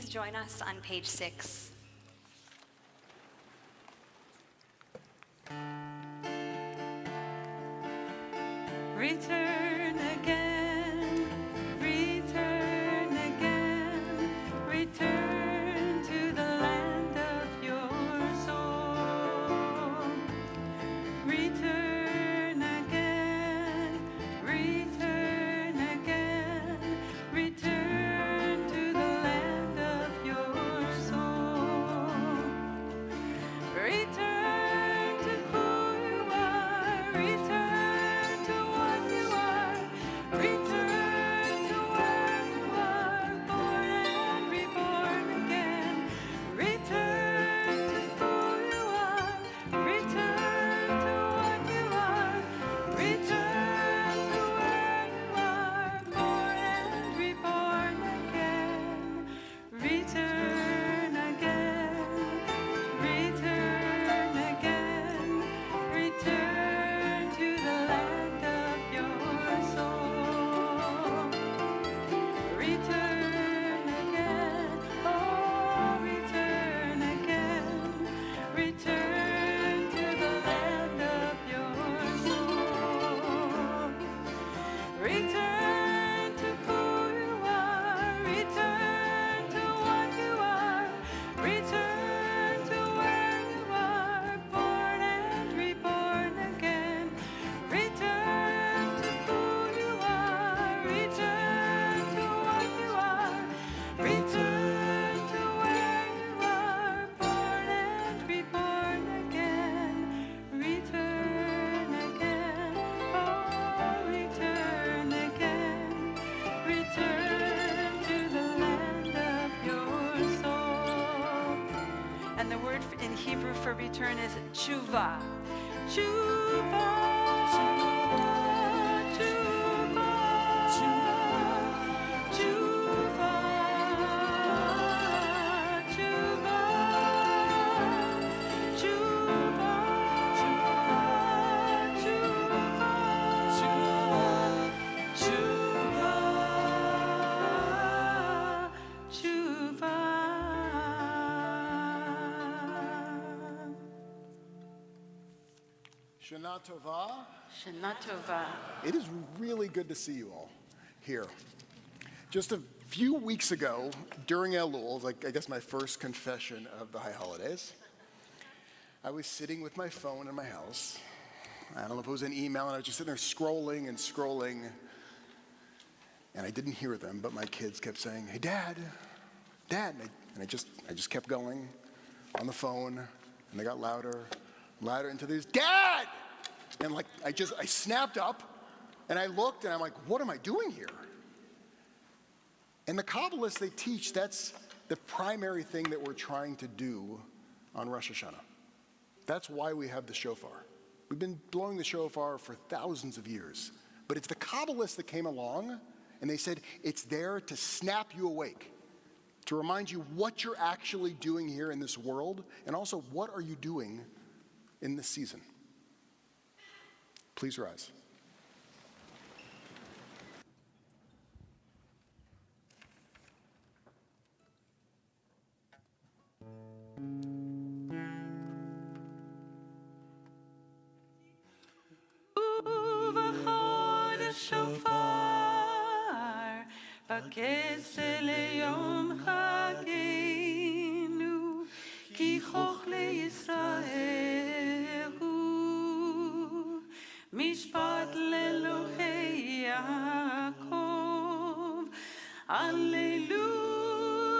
Join us on page 6. Return again, return again, return to the land of your soul. Return again, return again, return to the land of your soul. Return to who you are, return to what you are. for return is tshuva. Tshuva. Tshuva. Tshuva. Tshuva. Shana Tova. Shana Tova. It is really good to see you all here. Just a few weeks ago, during Elul, like I guess my first confession of the high holidays, I was sitting with my phone in my house. I don't know if it was an email, and I was just sitting there scrolling and scrolling, and I didn't hear them, but my kids kept saying, "Hey, Dad, Dad," and I just kept going on the phone, and they got louder, louder, until there's "Dad!" And like I snapped up, and I looked, and I'm like, "What am I doing here?" And the Kabbalists, they teach that's the primary thing that we're trying to do on Rosh HaShanah. That's why we have the shofar. We've been blowing the shofar for thousands of years. But it's the Kabbalists that came along, and they said it's there to snap you awake, to remind you what you're actually doing here in this world, and also what are you doing in this season. Please rise. השופר, בכסה ליום חגנו, כי חוכלי ישראל הוא, משפט לאלוהי יעקב, הללו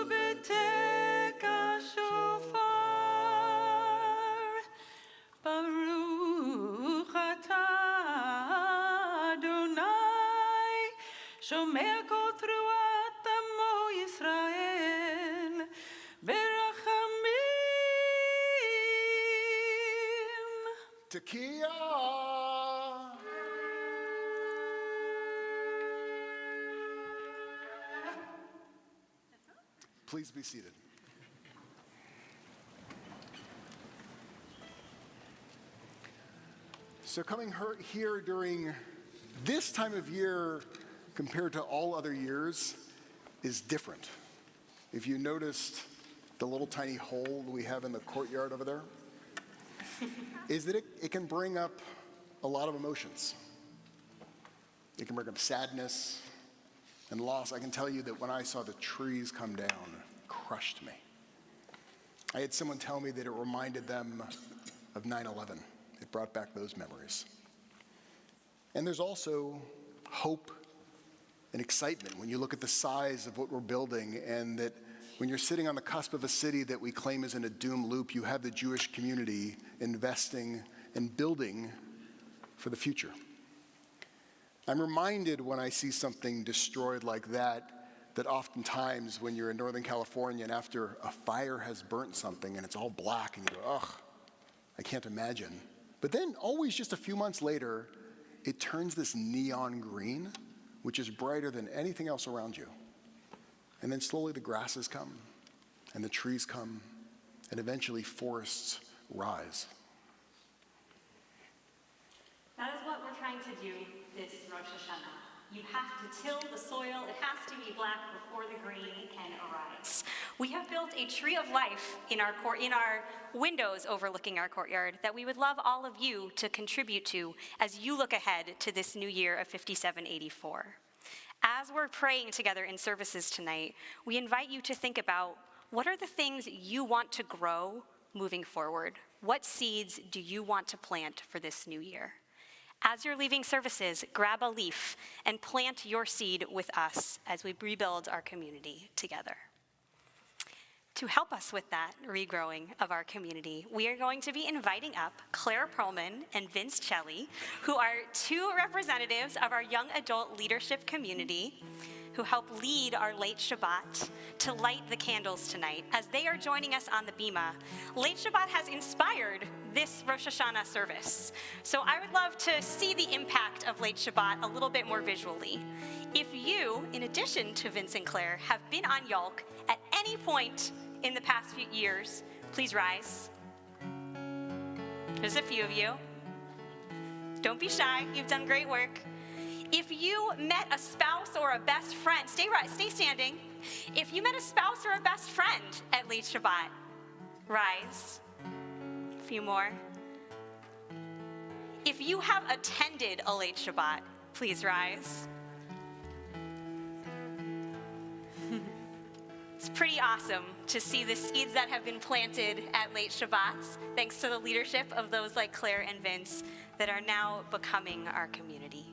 בתקע שופר, ברוך אתה שומע כל תרועת עמו ישראל ברחמים. Tekiah. Please be seated. So coming here during this time of year compared to all other years is different. If you noticed the little tiny hole we have in the courtyard over there, is that it can bring up a lot of emotions. It can bring up sadness and loss. I can tell you that when I saw the trees come down, it crushed me. I had someone tell me that it reminded them of 9/11. It brought back those memories. And there's also hope and excitement when you look at the size of what we're building, and that when you're sitting on the cusp of a city that we claim is in a doom loop, you have the Jewish community investing and building for the future. I'm reminded when I see something destroyed like that oftentimes when you're in Northern California and after a fire has burnt something and it's all black and you go, ugh, I can't imagine. But then always just a few months later, it turns this neon green, which is brighter than anything else around you. And then slowly the grasses come, and the trees come, and eventually forests rise. That is what we're trying to do this Rosh HaShanah. You have to till the soil. It has to be black before the green can arise. We have built a tree of life in our windows overlooking our courtyard that we would love all of you to contribute to as you look ahead to this new year of 5784. As we're praying together in services tonight, we invite you to think about what are the things you want to grow moving forward? What seeds do you want to plant for this new year? As you're leaving services, grab a leaf and plant your seed with us as we rebuild our community together. To help us with that regrowing of our community, we are going to be inviting up Claire Perlman and Vince Celli, who are two representatives of our young adult leadership community, who help lead our late Shabbat, to light the candles tonight. As they are joining us on the bima, late Shabbat has inspired this Rosh Hashanah service. So I would love to see the impact of late Shabbat a little bit more visually. If you, in addition to Vince and Claire, have been on Yalk at any point in the past few years, please rise. There's a few of you. Don't be shy, you've done great work. If you met a spouse or a best friend, stay standing. If you met a spouse or a best friend at late Shabbat, rise. A few more. If you have attended a late Shabbat, please rise. It's pretty awesome to see the seeds that have been planted at late Shabbats, thanks to the leadership of those like Claire and Vince that are now becoming our community.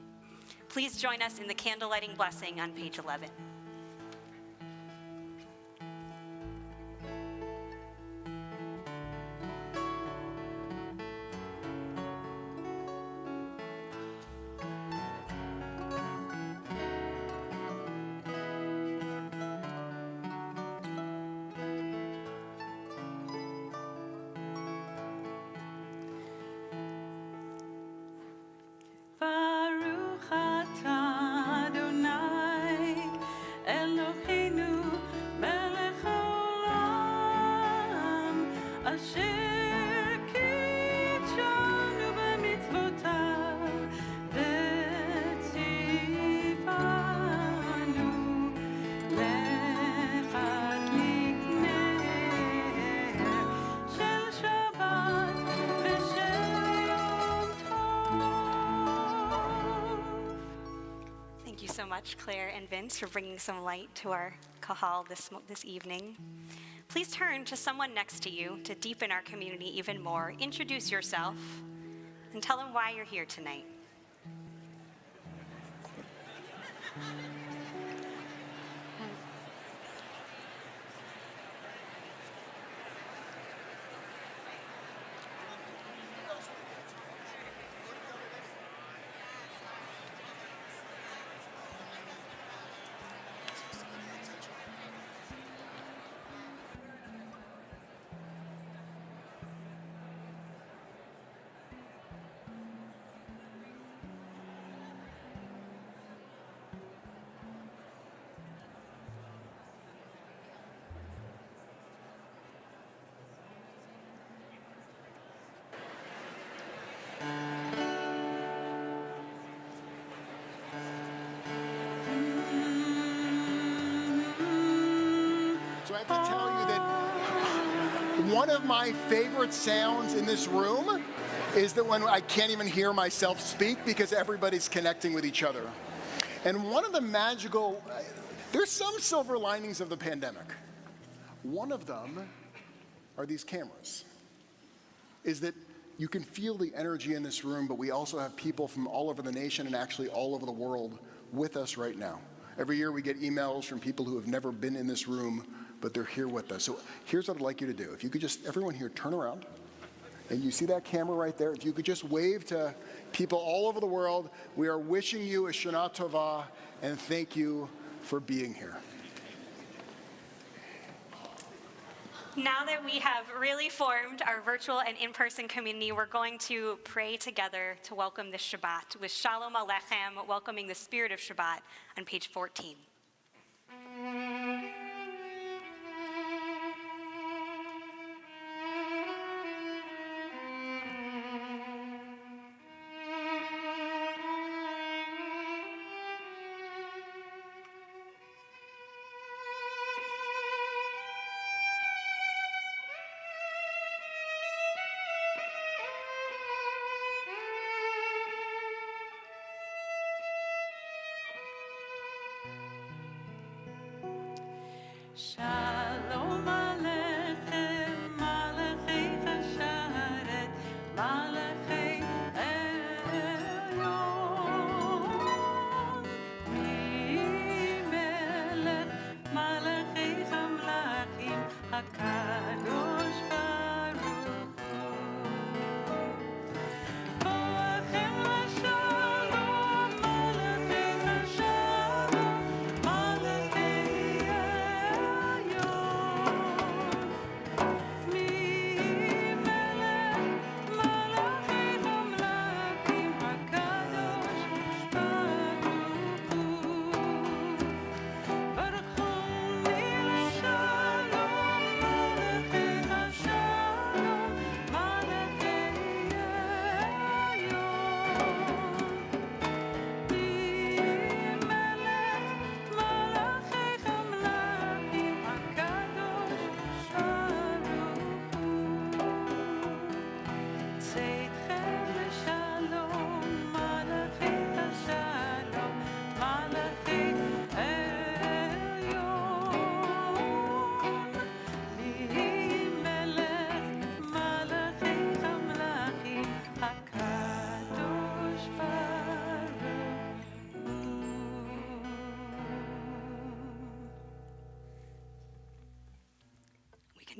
Please join us in the candle lighting blessing on page 11. Baruch atah Adonai Eloheinu melech haolam asher kitshanu b'mitzvotav v'tzivanu להדליק נר של שבת ושל יום טוב. Thank you so much, Claire and Vince, for bringing some light to our kahal this evening. Please turn to someone next to you to deepen our community even more. Introduce yourself and tell them why you're here tonight. So I have to tell you that one of my favorite sounds in this room is that when I can't even hear myself speak because everybody's connecting with each other. And one of the magical, there's some silver linings of the pandemic. One of them are these cameras, is that you can feel the energy in this room, but we also have people from all over the nation and actually all over the world with us right now. Every year we get emails from people who have never been in this room, but they're here with us. So here's what I'd like you to do. If you could just, everyone here, turn around. And you see that camera right there? If you could just wave to people all over the world, we are wishing you a Shana Tova and thank you for being here. Now that we have really formed our virtual and in-person community, we're going to pray together to welcome this Shabbat with Shalom Aleichem, welcoming the spirit of Shabbat on page 14. Shalom Aleichem, Malachei Chasharet, Malachei Elyon. Melech Malachei Hamlachim, HaKadosh Baruch Hu. Boachem Shalom, Malachei Chasharet,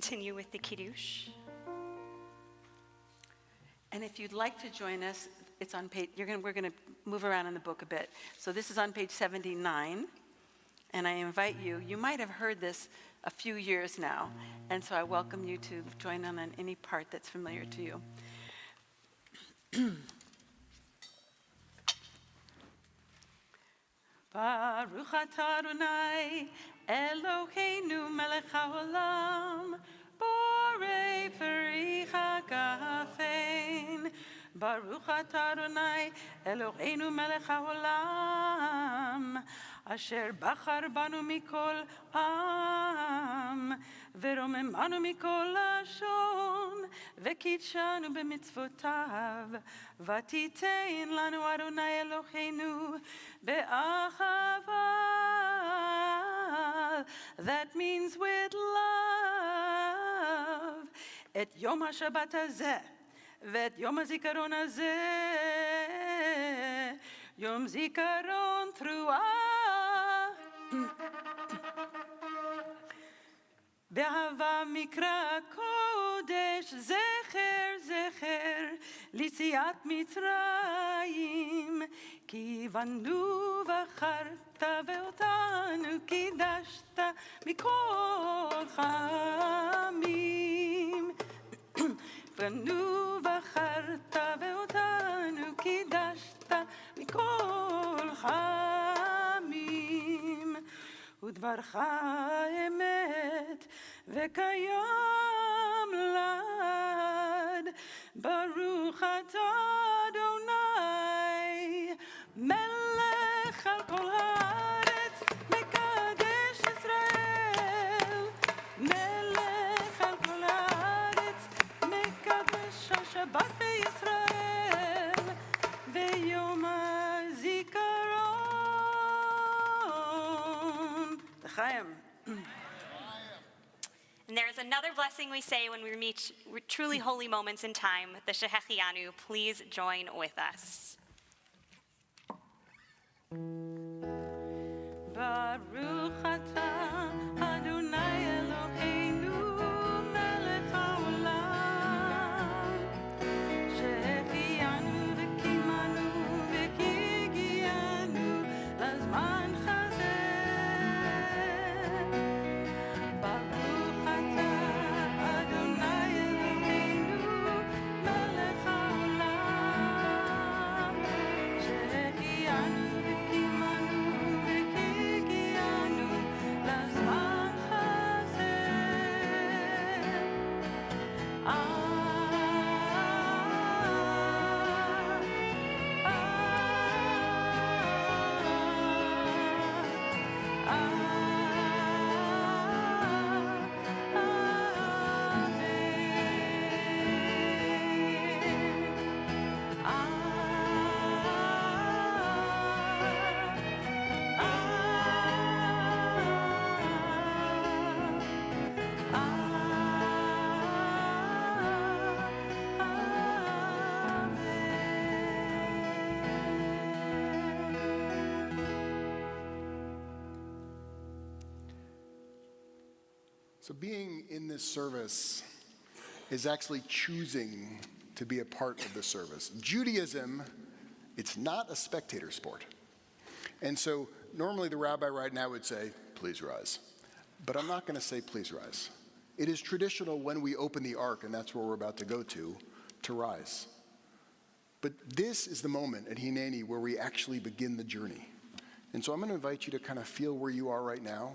continue with the Kiddush. And if you'd like to join us, it's on page, we're going to move around in the book a bit. So this is on page 79, and I invite you, you might have heard this a few years now, and so I welcome you to join on any part that's familiar to you. Baruch atah Adonai, Eloheinu melech haolam, borei peri hagafein. Baruch atah Adonai, Eloheinu melech haolam, asher bachar banu mikol am, ורוממנו מכל לשון, וקידשנו במצוותיו, ותיתן לנו אדוני אלוהינו באהבה. That means with love. את יום השבת הזה, ואת יום הזיכרון הזה, יום זיכרון תרועה. באהבה מקרא קודש, זכר זכר ליציאת מצרים, כי בנו בחרת ואותנו קידשת מכל חמים. בנו בחרת ואותנו קידשת מכל חמים. ודברך אמת וקיים לעד. ברוך אתה אדוני מלך על כל הארץ, מקדש ישראל. מלך על כל הארץ, מקדש השבת בישראל, ויום הזיכרון. לחיים. And there is another blessing we say when we reach truly holy moments in time, the Shehechianu. Please join with us. Baruch atah Adonai Eloheinu melech haolam, שהחיינו וקיימנו והגיענו לזמן הזה. ברוך אתה אדוני אלוהינו מלך העולם, שהחיינו וקיימנו והגיענו לזמן הזה. So being in this service is actually choosing to be a part of the service. Judaism, it's not a spectator sport. And so normally the rabbi right now would say, please rise. But I'm not going to say please rise. It is traditional when we open the ark, and that's where we're about to go to rise. But this is the moment at Hineni where we actually begin the journey. And so I'm going to invite you to kind of feel where you are right now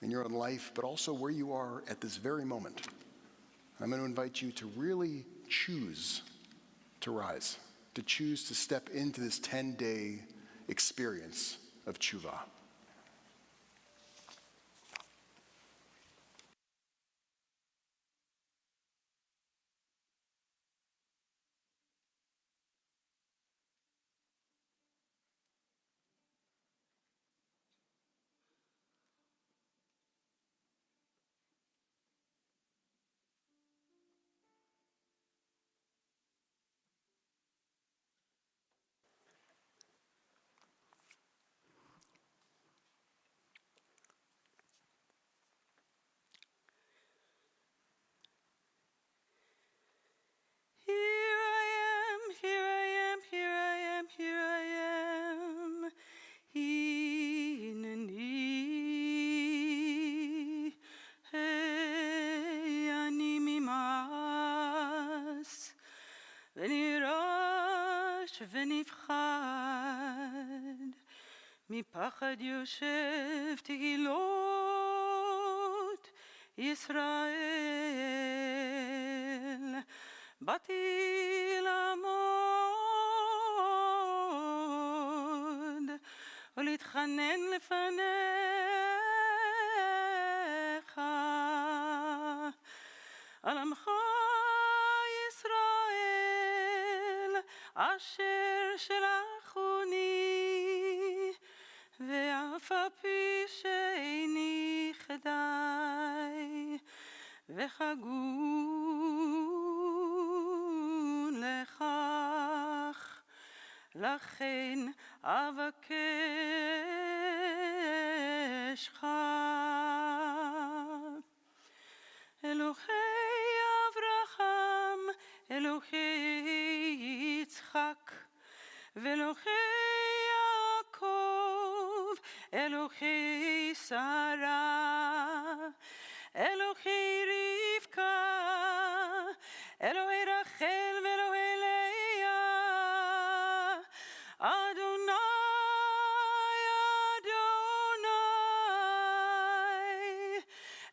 in your own life, but also where you are at this very moment. I'm going to invite you to really choose to rise, to choose to step into this 10-day experience of tshuva. ונפחד, מפחד יושב תהילות ישראל. באתי לעמוד ולהתחנן לפניך על עמך ישראל אשר שלחוני, ואף על פי שאיני חדי וחגון לכך, לכן אבקשך. אלוהי אברהם, אלוהי יצחק, ואלוהי יעקב, אלוהי שרה, אלוהי רבקה, אלוהי רחל ואלוהי לאה, אדוני, אדוני,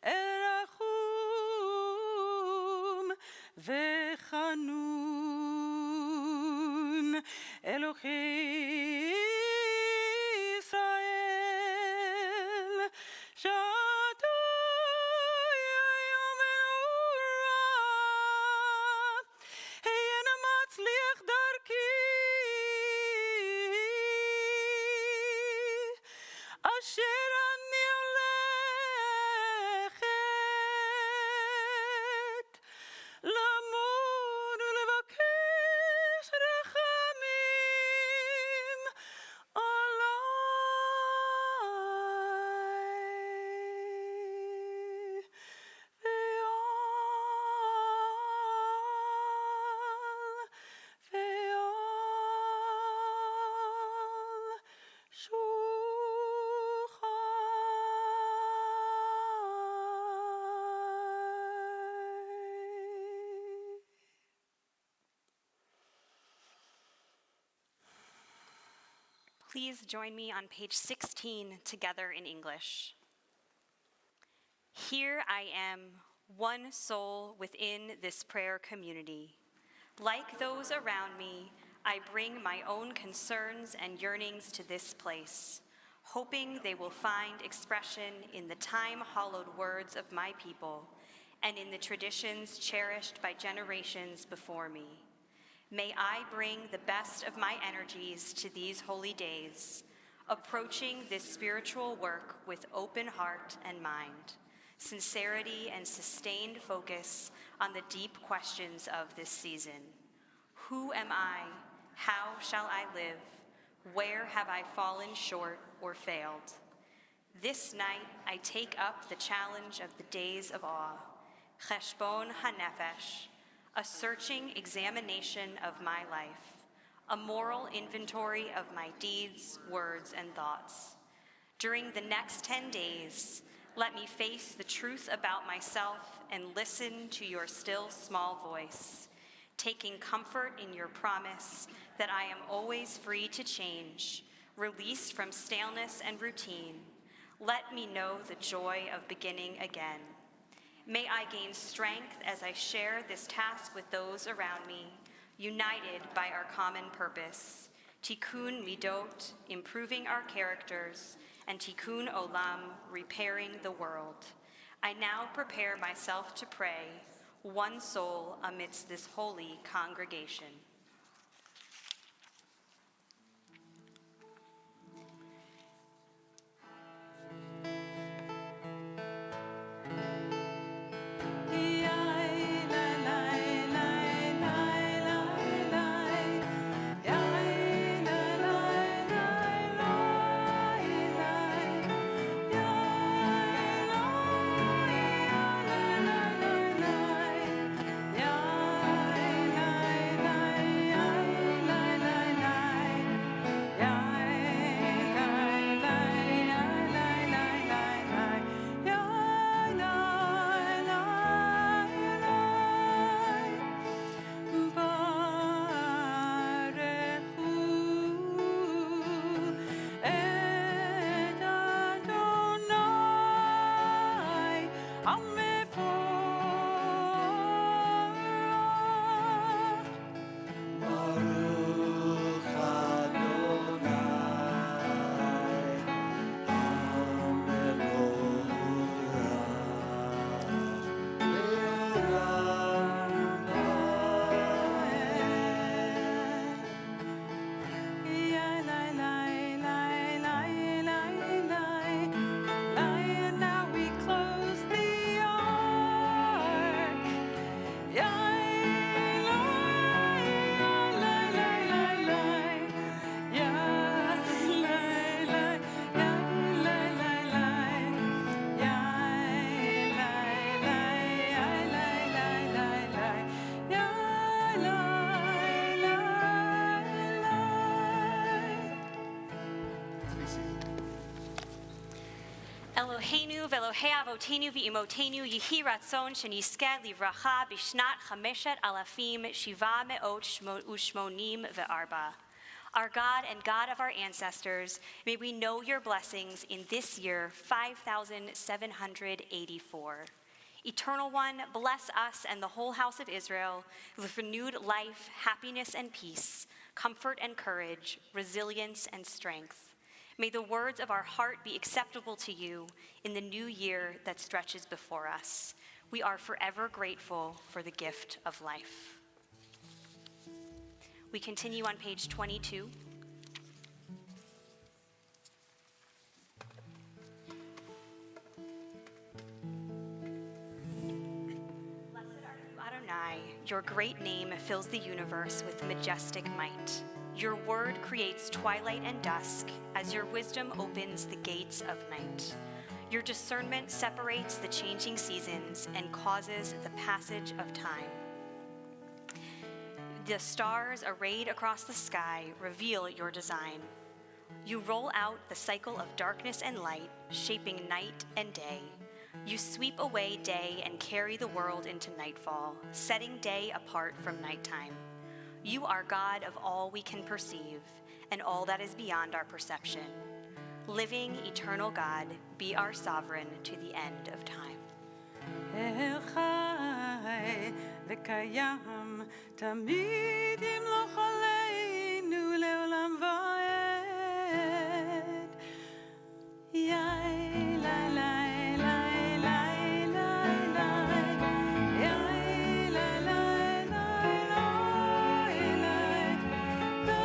אל רחום וחנון, אלוהי ישראל, שעתו היום ונורא, הנה מצליח דרכי, אשר אני הולכת לעמוד ולבקש רחמים עליי. Please join me on page 16 together in English. Here I am, one soul within this prayer community. Like those around me, I bring my own concerns and yearnings to this place, hoping they will find expression in the time-hollowed words of my people and in the traditions cherished by generations before me. May I bring the best of my energies to these holy days, approaching this spiritual work with open heart and mind, sincerity and sustained focus on the deep questions of this season. Who am I? How shall I live? Where have I fallen short or failed? This night I take up the challenge of the days of awe, Cheshbon HaNefesh, a searching examination of my life, a moral inventory of my deeds, words, and thoughts. During the next 10 days, let me face the truth about myself and listen to your still small voice, taking comfort in your promise that I am always free to change, released from staleness and routine. Let me know the joy of beginning again. May I gain strength as I share this task with those around me, united by our common purpose, Tikkun Midot, improving our characters, and Tikkun Olam, repairing the world. I now prepare myself to pray, one soul amidst this holy congregation. Now we close the ark. Eloheinu velohei avotenu v'imotenu yehi ratzon shenizkeh livracha bishnat chameshet alafim shiva me'ot u'shmonim ve'arba. Our God and God of our ancestors, may we know your blessings in this year 5,784. Eternal One, bless us and the whole house of Israel with renewed life, happiness and peace, comfort and courage, resilience and strength. May the words of our heart be acceptable to you in the new year that stretches before us. We are forever grateful for the gift of life. We continue on page 22. Blessed are you, Adonai. Your great name fills the universe with majestic might. Your word creates twilight and dusk as your wisdom opens the gates of night. Your discernment separates the changing seasons and causes the passage of time. The stars arrayed across the sky reveal your design. You roll out the cycle of darkness and light, shaping night and day. You sweep away day and carry the world into nightfall, setting day apart from nighttime. You are God of all we can perceive and all that is beyond our perception. Living, eternal God, be our sovereign to the end of time. El Chai v'Kayam tamid yimloch aleinu le'olam va'ed. Yai lai lai lai lai lai lai. Yai lai lai lai lai lai.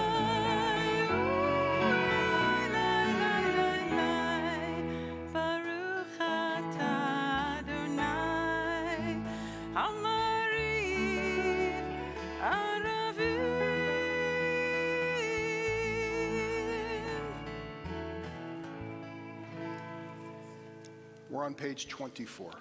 Lai lai lai lai. Baruch atah Adonai Hamariv Aravim. We're on page 24.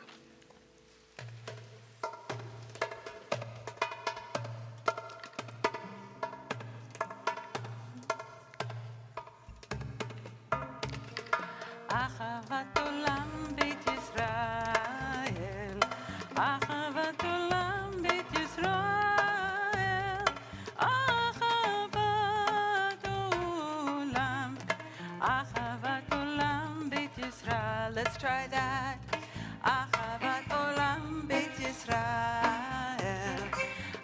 Achavat olam beit Yisrael, Achavat olam beit Yisrael, Achavat olam beit Yisrael. Let's try that. Achavat olam beit Yisrael,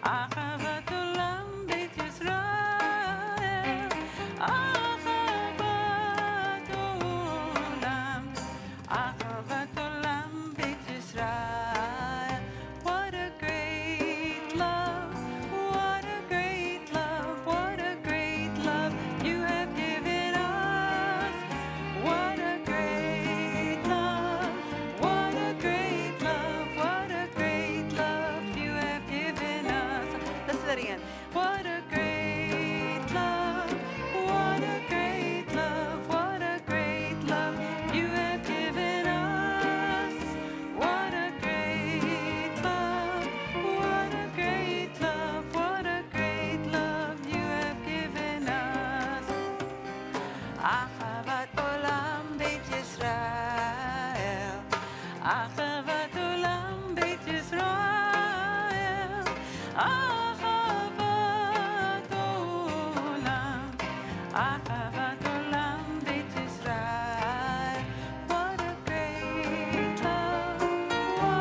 Achavat olam beit Yisrael, Achavat olam beit Yisrael. What a great love, what a great love, what a great love you have given us. What a great love, what a great love, what a great love you have given us. Let's do that again. What a great love, what a great love, what a great love you have given us. What a great love, what a great love, what a great love you have given us. Achavat olam beit Yisrael, Achavat olam beit Yisrael, Achavat olam beit Yisrael. What a great love, what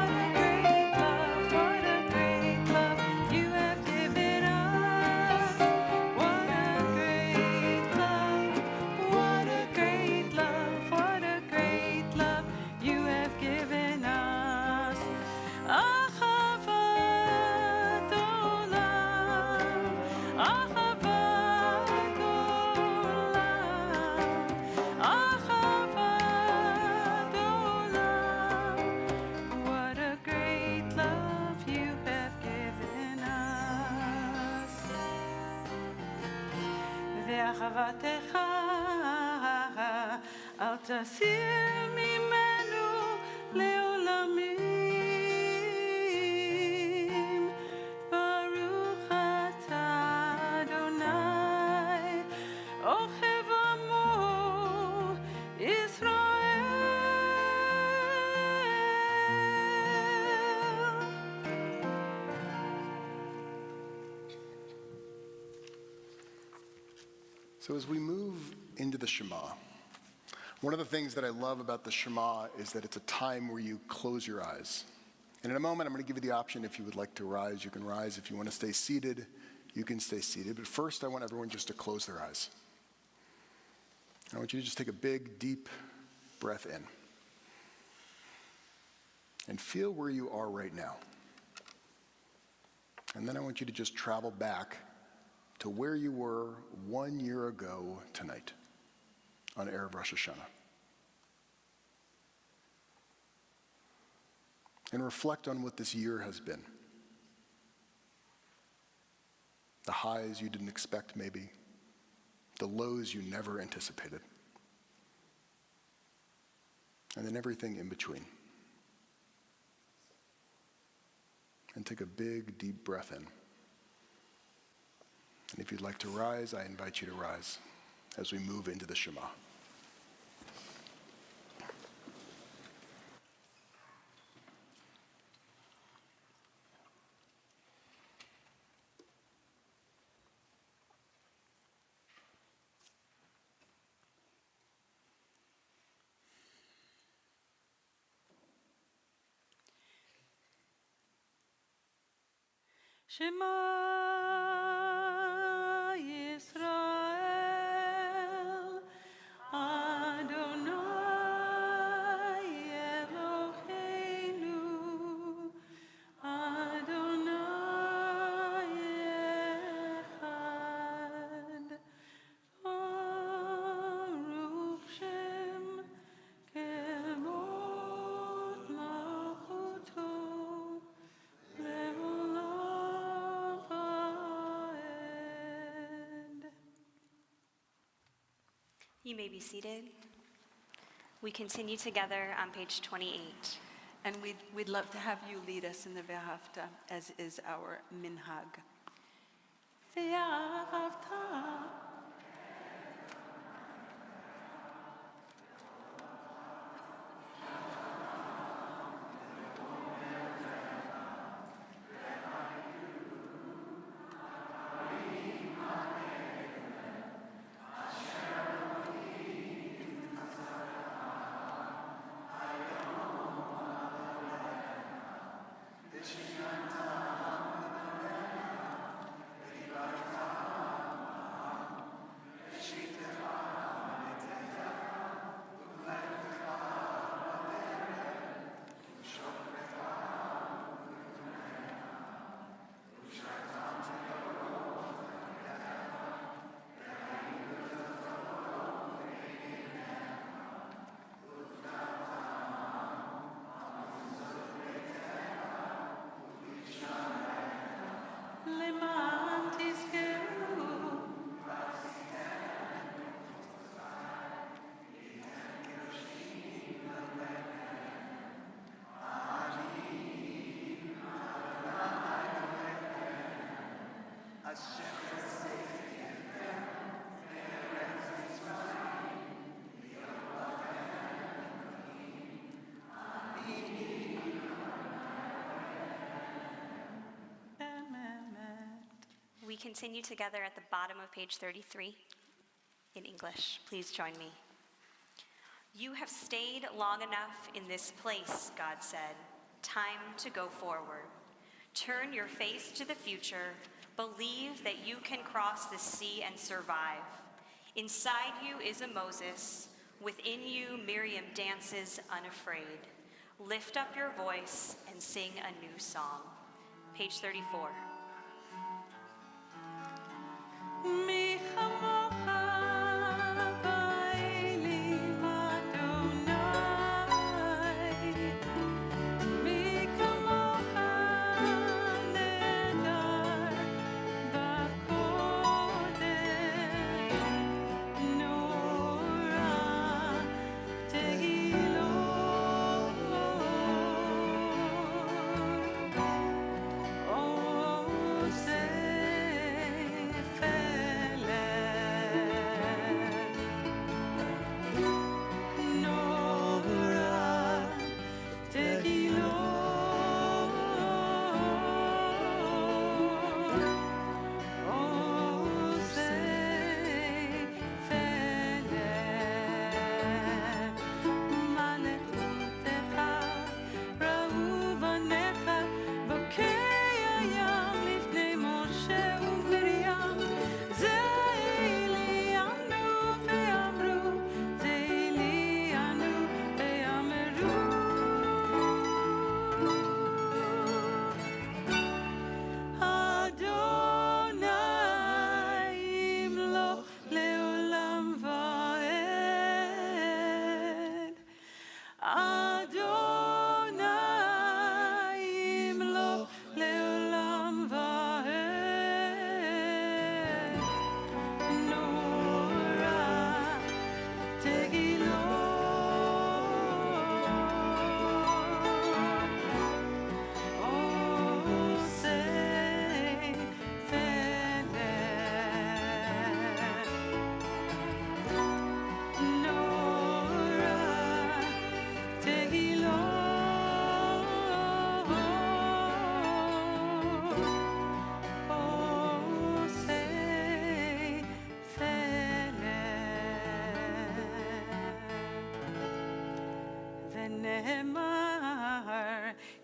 מאהבתך, אל תסיר ממנו לעולמים. ברוך אתה אדוני, אוהב עמו ישראל. So as we move into the Shema, one of the things that I love about the Shema is that it's a time where you close your eyes. And in a moment, I'm going to give you the option if you would like to rise, you can rise. If you want to stay seated, you can stay seated. But first, I want everyone just to close their eyes. I want you to just take a big, deep breath in. And feel where you are right now. And then I want you to just travel back to where you were 1 year ago tonight on Erev Rosh HaShanah. And reflect on what this year has been. The highs you didn't expect, maybe. The lows you never anticipated. And then everything in between. And take a big, deep breath in. And if you'd like to rise, I invite you to rise as we move into the Shema. Shema Yisrael, Adonai Eloheinu, Adonai Echad, Baruch Shem Kevod Malchuto, Le'olam Va'ed. You may be seated. We continue together on page 28. And we'd love to have you lead us in the Ve'ahavta, as is our minhag. Ve'ahavta. Leman tizkeru. We continue together at the bottom of page 33 in English. Please join me. You have stayed long enough in this place, God said. Time to go forward. Turn your face to the future. Believe that you can cross the sea and survive. Inside you is a Moses. Within you, Miriam dances unafraid. Lift up your voice and sing a new song. Page 34. Mi chamocha ba'elim Adonai, mi kamocha nedar b'kodesh.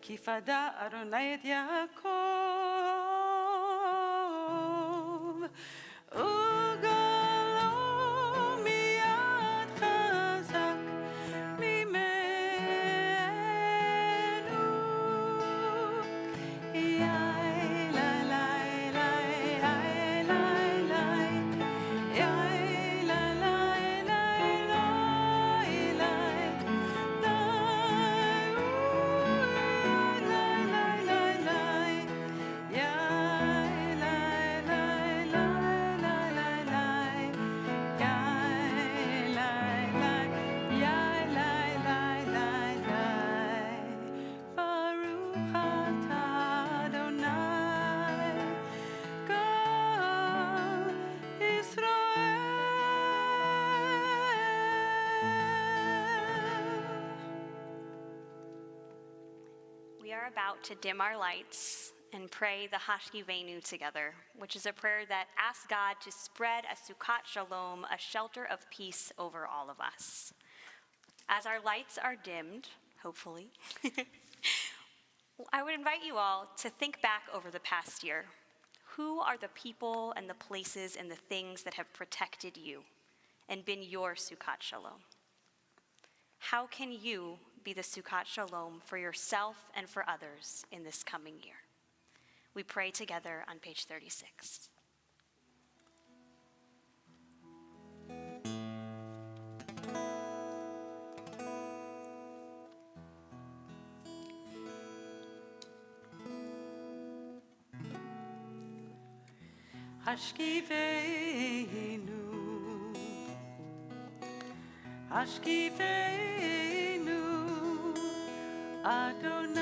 כי פדה אדוני את יעקב, וגואלו מיד חזק ממנו. יאי לי לי לי, יאי לי לי, יאי לי לי לי, לי We are about to dim our lights and pray the HaShanah together, which is a prayer that asks God to spread a Sukkot Shalom, a shelter of peace over all of us. As our lights are dimmed, hopefully, I would invite you all to think back over the past year. Who are the people and the places and the things that have protected you and been your Sukkot Shalom? How can you be the Sukkot Shalom for yourself and for others in this coming year? We pray together on page 36. השקיפנו, השקיפנו, אדוני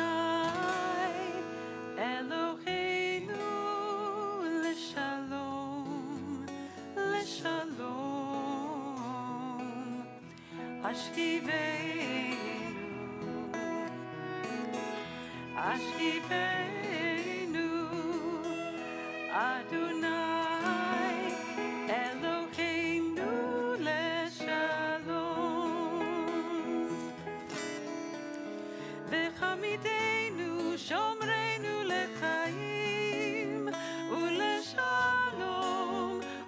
אלוהינו לשלום, לשלום. השקיפנו, השקיפנו, אדוני שומרנו לחיים ולשלום,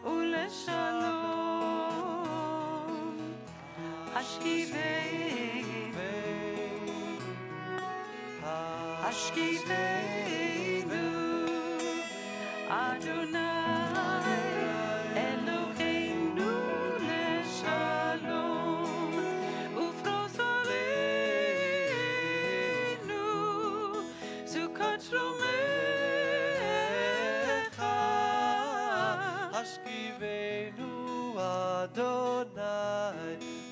ולשלום. השקיפנו, השקיפנו, אדוני אלוהינו לשלום, ופרוס עלינו סוכות שלומך. השכיבנו אדוני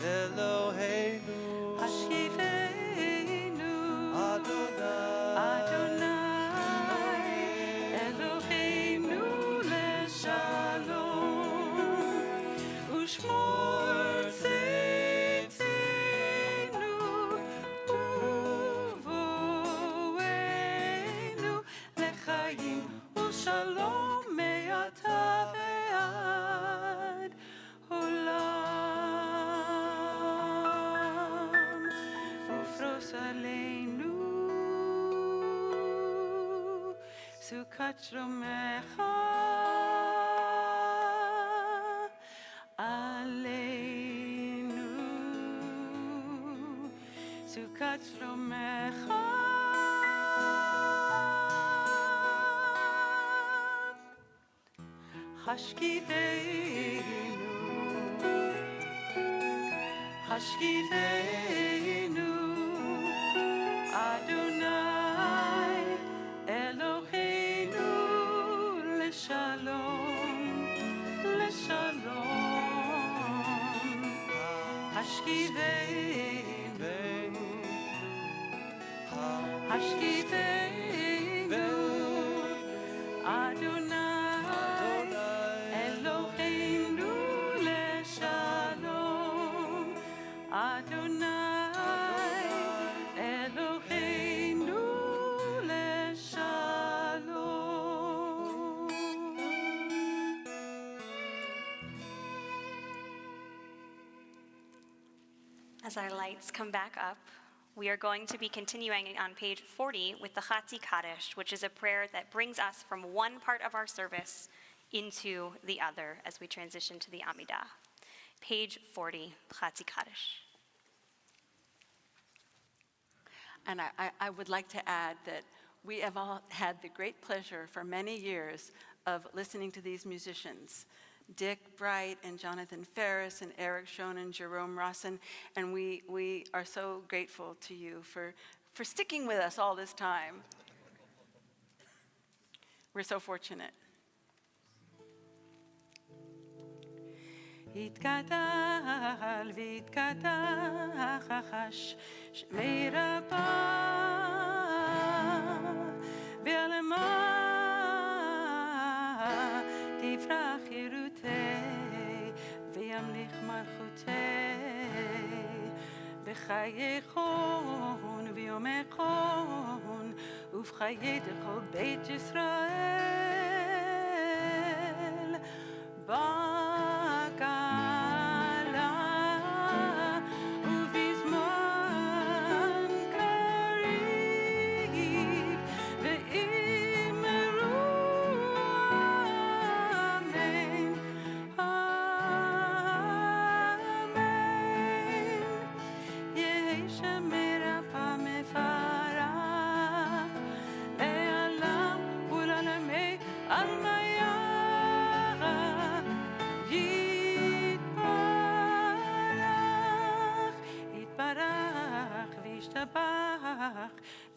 אלוהינו, השקיפנו, אדוני אלוהינו לשלום, ושמור צאתנו ובואנו לחיים ושלום מעתה ועד עולם. ופרוס עלינו סוכת שלומך, עלינו סוכת שלומך. השקיפנו, השקיפנו, אדוני אלוהינו לשלום, לשלום. השקיפנו, השקיפנו, אדוני אלוהינו לשלום, אדוני אלוהינו לשלום. As our lights come back up, We are going to be continuing on page 40 with the Chatzi Kaddish, which is a prayer that brings us from one part of our service into the other as we transition to the Amidah. Page 40, Chatzi Kaddish. And I would like to add that we have all had the great pleasure for many years of listening to these musicians, Dick Bright and Jonathan Ferris and Eric Schoen and Jerome Rossen, and we are so grateful to you for sticking with us all this time. We're so fortunate. יתקדל ויתקדש שמי רבה בעלמה תפרח חירותי וימליך מלכותי בחייכון ויומכון ובחיי כל בית ישראל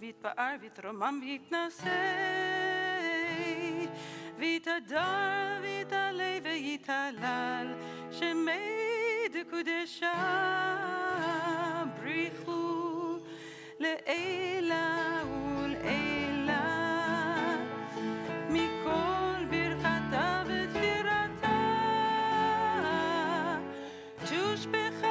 ויתפאר ויתרומם ויתנשא ויתהדר ויתעלה ויתהלל שמי דקודשה בריחו לעילה ולעילה מכל ברכתה ותפירתה תושבחתה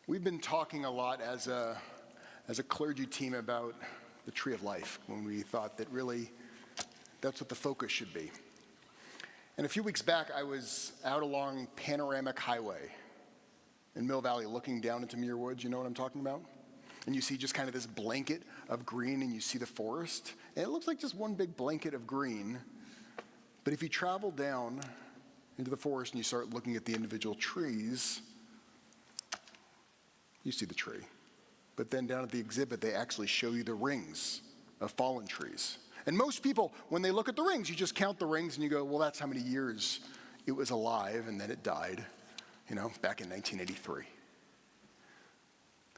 We've been talking a lot as a clergy team about the tree of life when we thought that really that's what the focus should be. And a few weeks back, I was out along Panoramic Highway in Mill Valley looking down into Muir Woods. You know what I'm talking about? And you see just kind of this blanket of green and you see the forest. And it looks like just one big blanket of green. But if you travel down into the forest and you start looking at the individual trees, you see the tree. But then down at the exhibit, they actually show you the rings of fallen trees. And most people, when they look at the rings, you just count the rings and you go, well, that's how many years it was alive and then it died, back in 1983.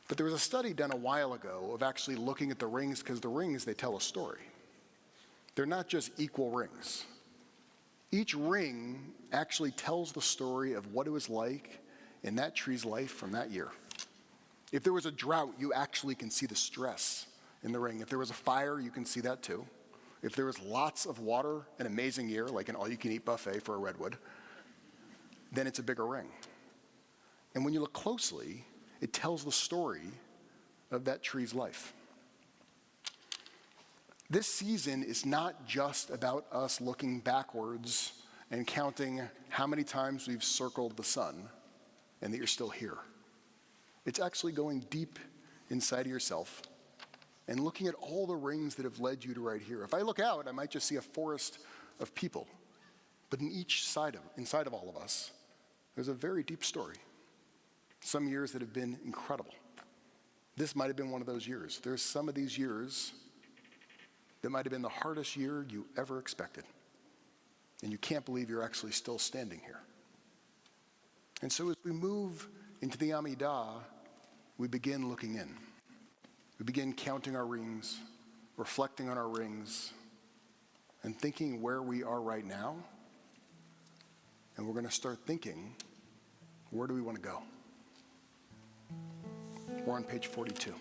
But there was a study done a while ago of actually looking at the rings because the rings, they tell a story. They're not just equal rings. Each ring actually tells the story of what it was like in that tree's life from that year. If there was a drought, you actually can see the stress in the ring. If there was a fire, you can see that too. If there was lots of water, an amazing year, like an all-you-can-eat buffet for a redwood, then it's a bigger ring. And when you look closely, it tells the story of that tree's life. This season is not just about us looking backwards and counting how many times we've circled the sun and that you're still here. It's actually going deep inside of yourself and looking at all the rings that have led you to right here. If I look out, I might just see a forest of people. But inside of all of us, there's a very deep story. Some years that have been incredible. This might have been one of those years. There's some of these years that might have been the hardest year you ever expected. And you can't believe you're actually still standing here. And so as we move into the Amidah, we begin looking in. We begin counting our rings, reflecting on our rings, and thinking where we are right now. And we're going to start thinking, where do we want to go? We're on page 42.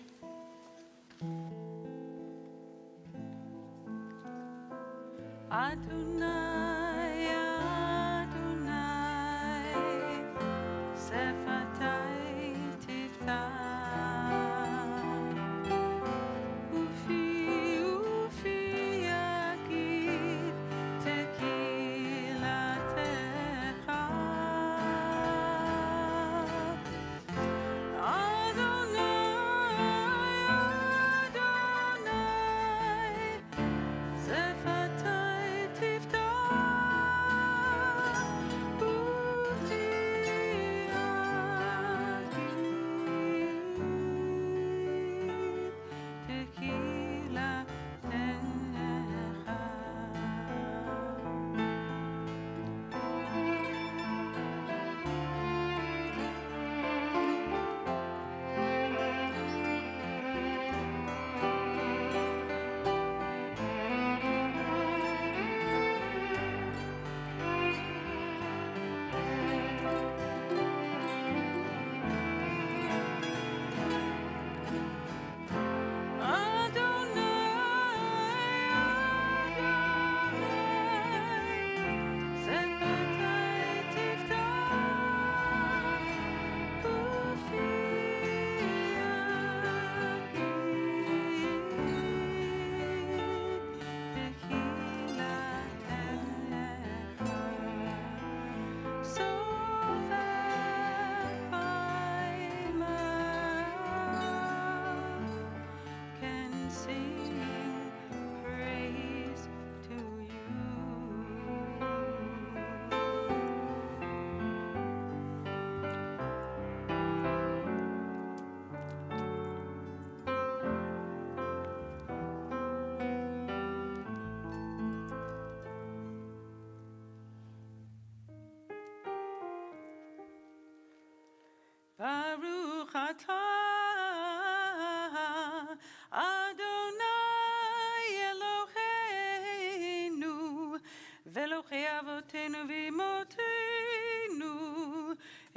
Adonai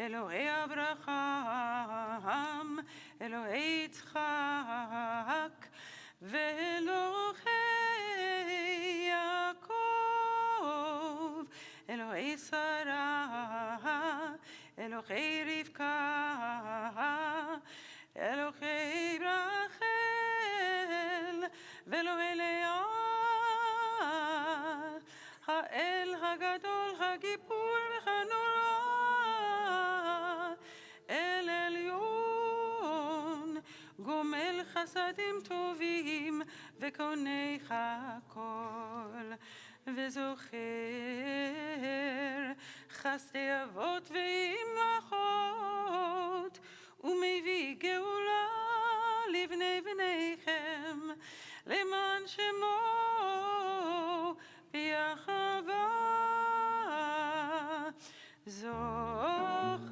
אלוהי אברהם, אלוהי יצחק, ואלוהי יעקב, אלוהי שרה, אלוהי רבקה, אלוהי רחל, ואלוהי לאה, האל הגדול, הגיבור והנורא, אל עליון, גומל חסדים טובים וקונה הכל, וזוכר חסדי אבות ואימהות, ומביא גאולה לבני בניכם, למען שמו ביחווה. זוכרנו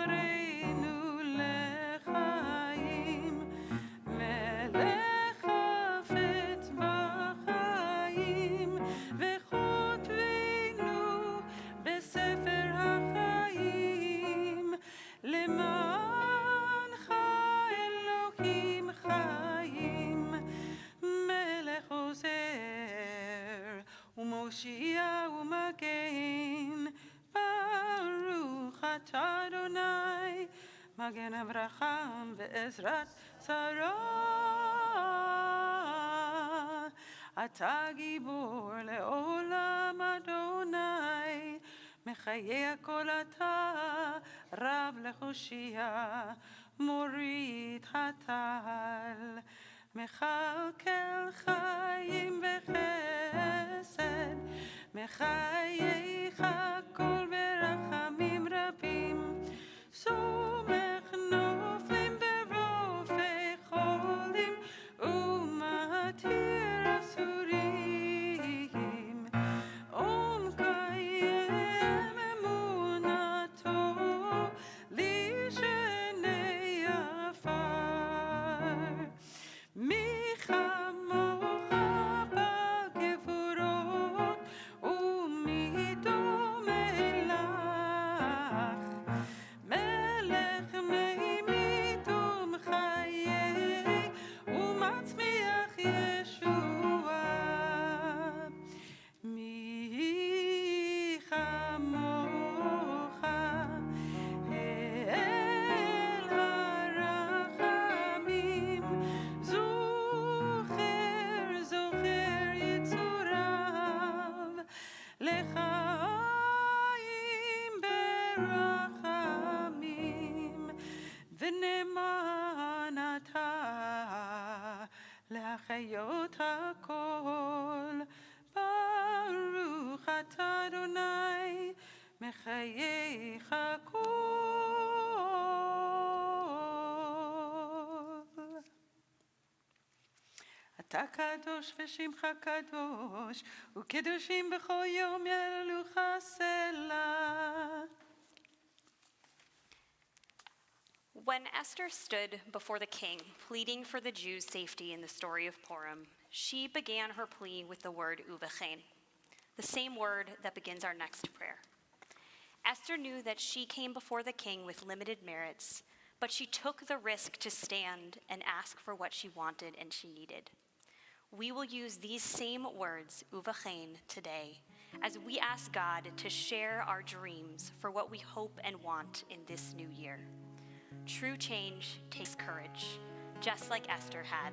לחיים, מלך חפץ בחיים, וכותבנו בספר החיים, למענך אלוהים חיים, מלך עוזר ומושיע ומגן, ברוך אתה אדוני, מגן אברהם ועזרת שרה. אתה גיבור לעולם אדוני, מחיי הכל אתה, רב להושיע, מוריד הטל, מכלכל חיים וחסד, מחייך הכל ברחמים רבים, סומך נופלים ברופא חולים, ומתיר אסורים, ומקיים אמונתו לשני עפר. מי כמוך בגבורות, ומי דומה לך, מלך מימי תום חיי, ומצמיח ישועה. מי כמוך אל הרחמים, זוכר יצוריו, לחיים ברחמים, ונאמן אתה להחיות הכל. ברוך אתה אדוני, מחייך הכל. אתה קדוש ושמך קדוש, וקדושים בכל יום יללוך סלה. When Esther stood before the king, pleading for the Jews' safety in the story of Purim, she began her plea with the word uvechein, the same word that begins our next prayer. Esther knew that she came before the king with limited merits, but she took the risk to stand and ask for what she wanted and she needed. We will use these same words, uvechein, today, as we ask God to share our dreams for what we hope and want in this new year. True change takes courage, just like Esther had.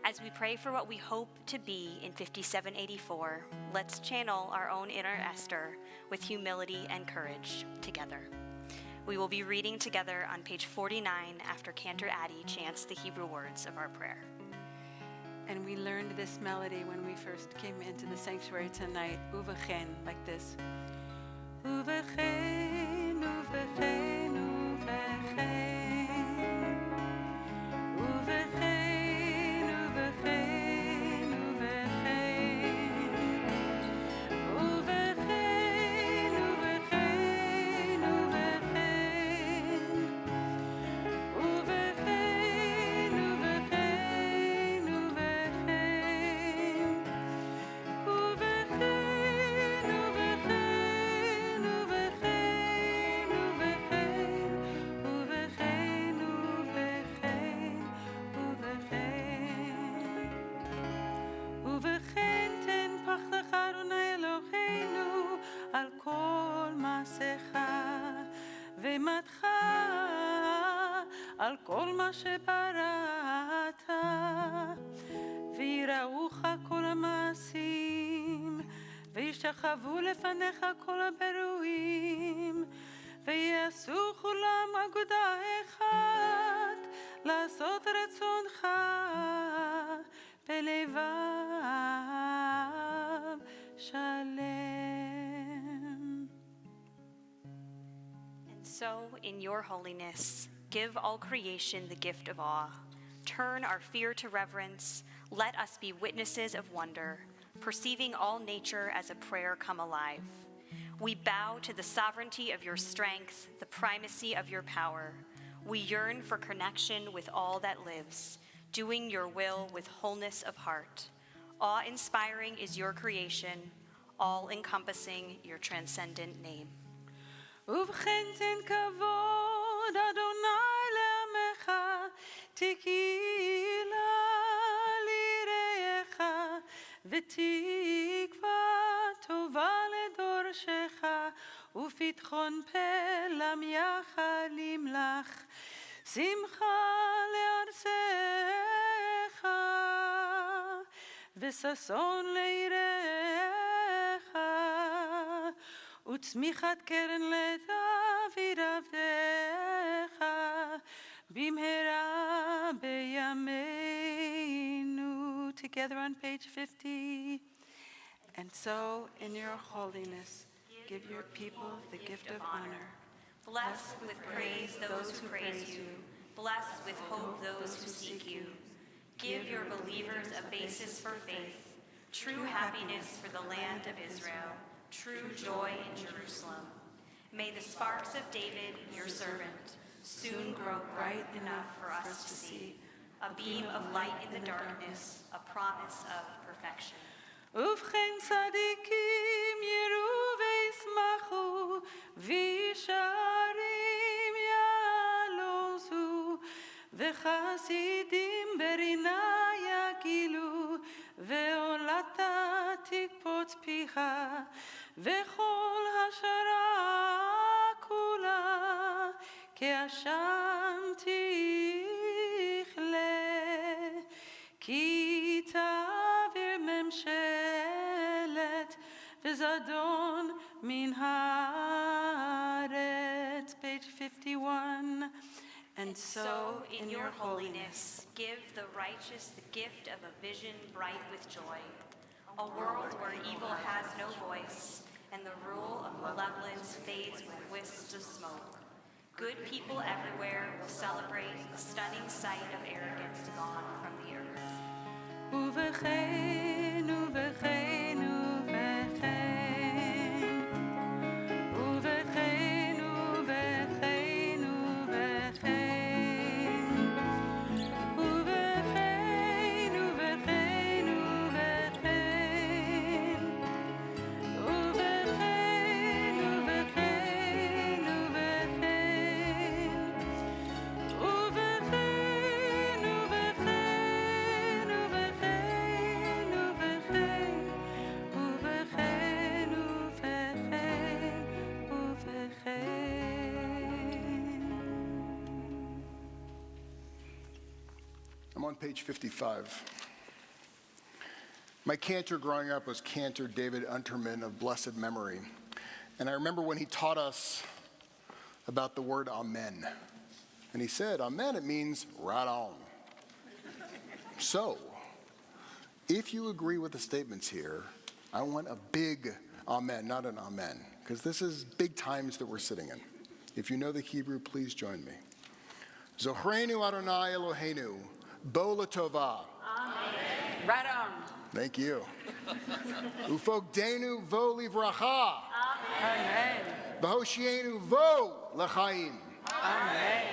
As we pray for what we hope to be in 5784, let's channel our own inner Esther with humility and courage together. We will be reading together on page 49 after Cantor Addie chants the Hebrew words of our prayer. And we learned this melody when we first came into the sanctuary tonight, uvechein, like this. Uvechein, uvechein, uvechein. Uvechein, uvechein, uvechein. Uvechein, uvechein, uvechein. Uvechein, uvechein, uvechein. Uvechein, uvechein, uvechein, uvechein. על כל מה שבראת, ויראוך כל המעשים, וישתחוו לפניך כל הברואים, ויעשו כולם אגודה אחת, לעשות רצונך בלבב שלם. And so, in your holiness, give all creation the gift of awe. Turn our fear to reverence. Let us be witnesses of wonder, perceiving all nature as a prayer come alive. We bow to the sovereignty of your strength, the primacy of your power. We yearn for connection with all that lives, doing your will with wholeness of heart. Awe-inspiring is your creation, all-encompassing your transcendent name. ובכן תן כבוד אדוני לעמך, תהילה ליראיך, ותקווה טובה לדורשך, ופתחון פה למייך למלך, שמחה לארצך, וששון ליראיך, וצמיחת קרן לדוד עבדך, במהרה בימינו. Together on page 50. And so, in your holiness, give your people the gift of honor. Bless with praise those who praise you. Bless with hope those who seek you. Give your believers a basis for faith, true happiness for the land of Israel, true joy in Jerusalem. May the sparks of David, your servant, soon grow bright enough for us to see, a beam of light in the darkness, a promise of perfection. ובכן צדיקים יראו וישמחו, וישרים יעלוזו, וחסידים ברינה יגילו, ועולת תקפוץ פיך, וכל השערה כולה כעשן תכלה, כי תעביר ממשלת וזדון מן הארץ. Page 51. And so, in your holiness, give the righteous the gift of a vision bright with joy, a world where evil has no voice, and the rule of malevolence fades with wisps of smoke. Good people everywhere will celebrate the stunning sight of arrogance gone from the earth. ובכן, ובכן, ובכן, ובכן, ובכן, ובכן, ובכן, ובכן, ובכן, ובכן, I'm on page 55. My cantor growing up was Cantor David Unterman of blessed memory. And I remember when he taught us about the word amen. And he said, amen, it means right on. So, if you agree with the statements here, I want a big amen, not an amen, because this is big times that we're sitting in. If you know the Hebrew, please join me. Zochreinu Adonai Eloheinu, bo l'tova. Amen. Right on. Thank you. Ufogdenu vo livracha. Amen. V'hoshienu vo l'chaim. Amen.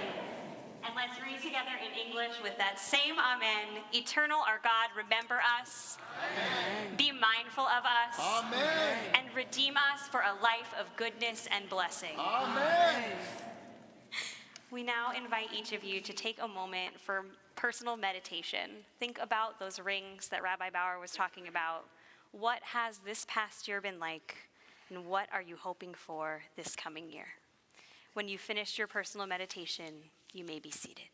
And let's read together in English with that same amen. Eternal our God, remember us. Amen. Be mindful of us. Amen. And redeem us for a life of goodness and blessing. Amen. We now invite each of you to take a moment for personal meditation. Think about those rings that Rabbi Bauer was talking about. What has this past year been like? And what are you hoping for this coming year? When you've finished your personal meditation, you may be seated.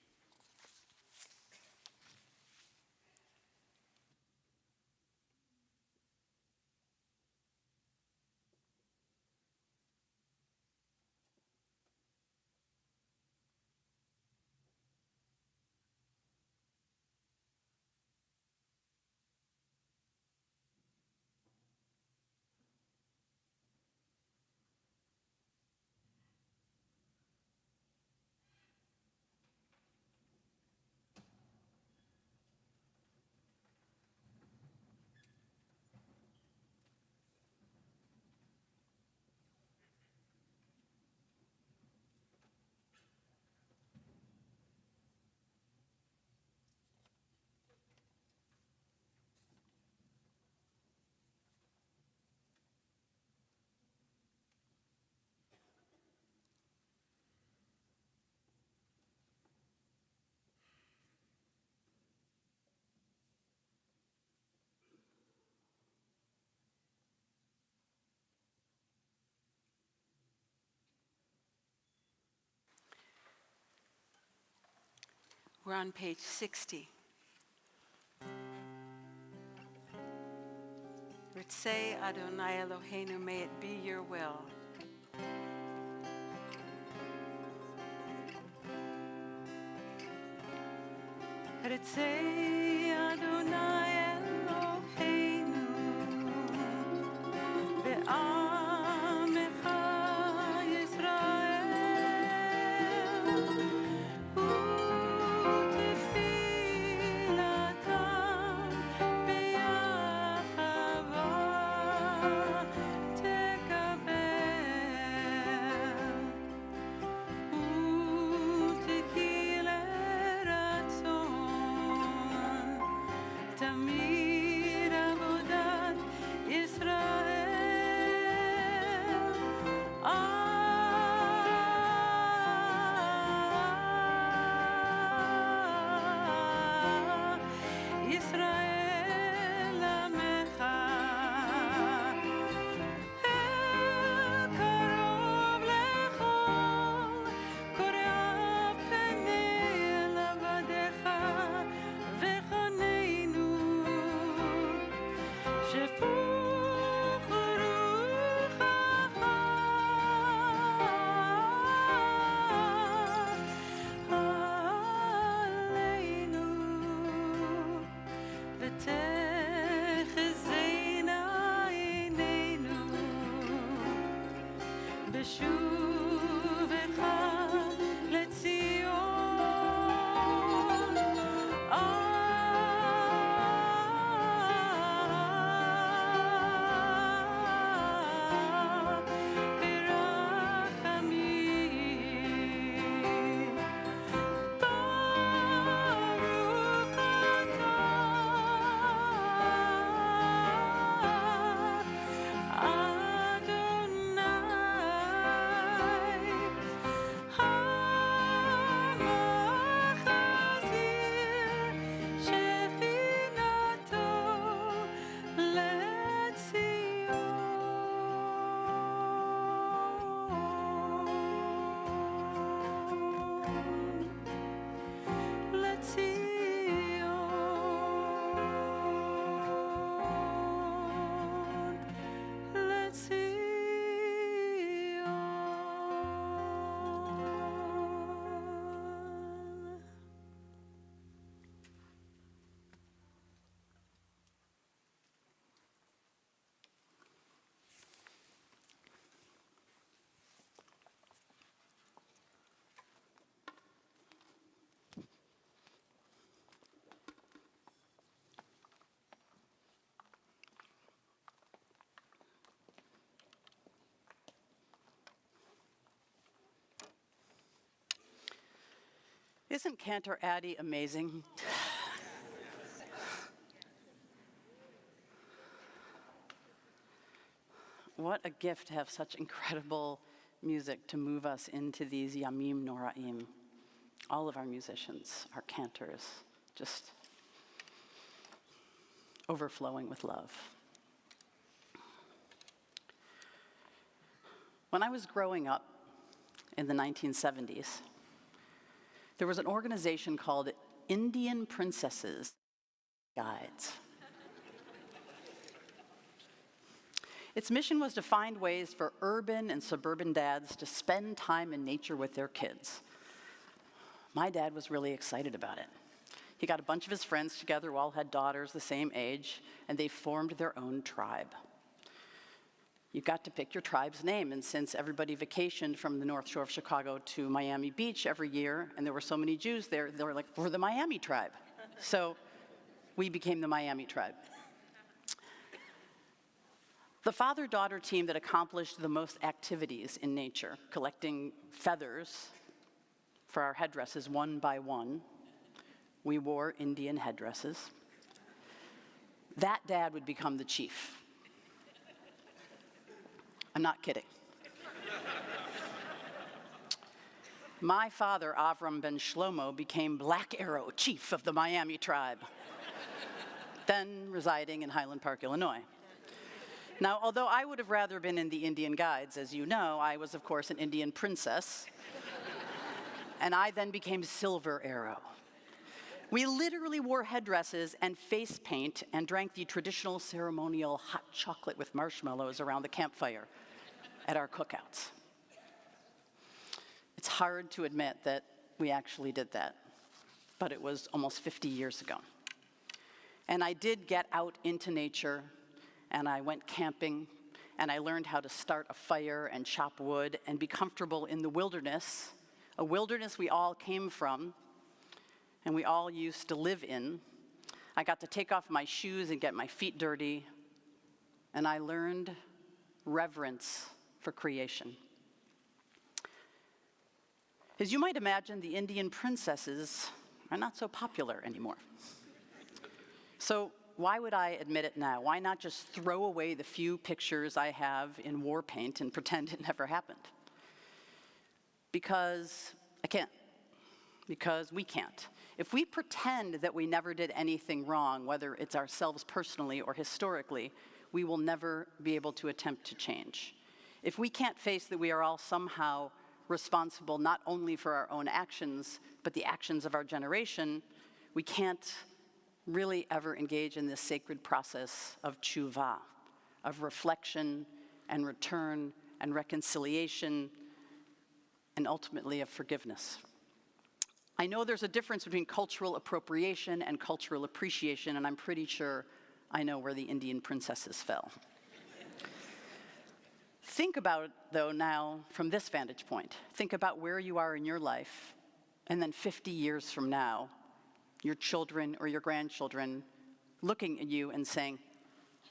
We're on page 60. Say Adonai Eloheinu, may it be your will. Say Adonai Eloheinu, ve'amecha Yisrael, u'tefilatan be'achava tekabel, u'tehile ratzon, tamid avodat Yisrael. Yisrael Amecha, El karov lechol, koreach penei lavadecha, vechoneinu, shefuch ruchacha aleinu, ותחזינה עינינו בשובך לציון. ברחמים ברוך אתה אדוני המחזיר שכינתו לציון. Isn't Cantor Addie amazing? What a gift to have such incredible music to move us into these Yamim Noraim. All of our musicians, our cantors, just overflowing with love. When I was growing up, in the 1970s. There was an organization called Indian Princesses Guides. Its mission was to find ways for urban and suburban dads to spend time in nature with their kids. My dad was really excited about it. He got a bunch of his friends together who all had daughters the same age, and they formed their own tribe. You got to pick your tribe's name, and since everybody vacationed from the North Shore of Chicago to Miami Beach every year, and there were so many Jews there, they were like, we're the Miami tribe. So we became the Miami tribe. The father-daughter team that accomplished the most activities in nature, collecting feathers for our headdresses one by one. We wore Indian headdresses. That dad would become the chief. I'm not kidding. My father, Avram ben Shlomo, became Black Arrow, chief of the Miami tribe, then residing in Highland Park, Illinois. Now, although I would have rather been in the Indian Guides, as you know, I was, of course, an Indian princess, and I then became Silver Arrow. We literally wore headdresses and face paint and drank the traditional ceremonial hot chocolate with marshmallows around the campfire at our cookouts. It's hard to admit that we actually did that, but it was almost 50 years ago. And I did get out into nature, and I went camping, and I learned how to start a fire and chop wood and be comfortable in the wilderness, a wilderness we all came from and we all used to live in. I got to take off my shoes and get my feet dirty, and I learned reverence for creation. As you might imagine, the Indian princesses are not so popular anymore. So why would I admit it now? Why not just throw away the few pictures I have in war paint and pretend it never happened? Because I can't. Because we can't. If we pretend that we never did anything wrong, whether it's ourselves personally or historically, we will never be able to attempt to change. If we can't face that we are all somehow responsible not only for our own actions, but the actions of our generation, we can't really ever engage in this sacred process of tshuva, of reflection and return and reconciliation, and ultimately of forgiveness. I know there's a difference between cultural appropriation and cultural appreciation, and I'm pretty sure I know where the Indian princesses fell. Think about it, though, now from this vantage point. Think about where you are in your life, and then 50 years from now, your children or your grandchildren looking at you and saying,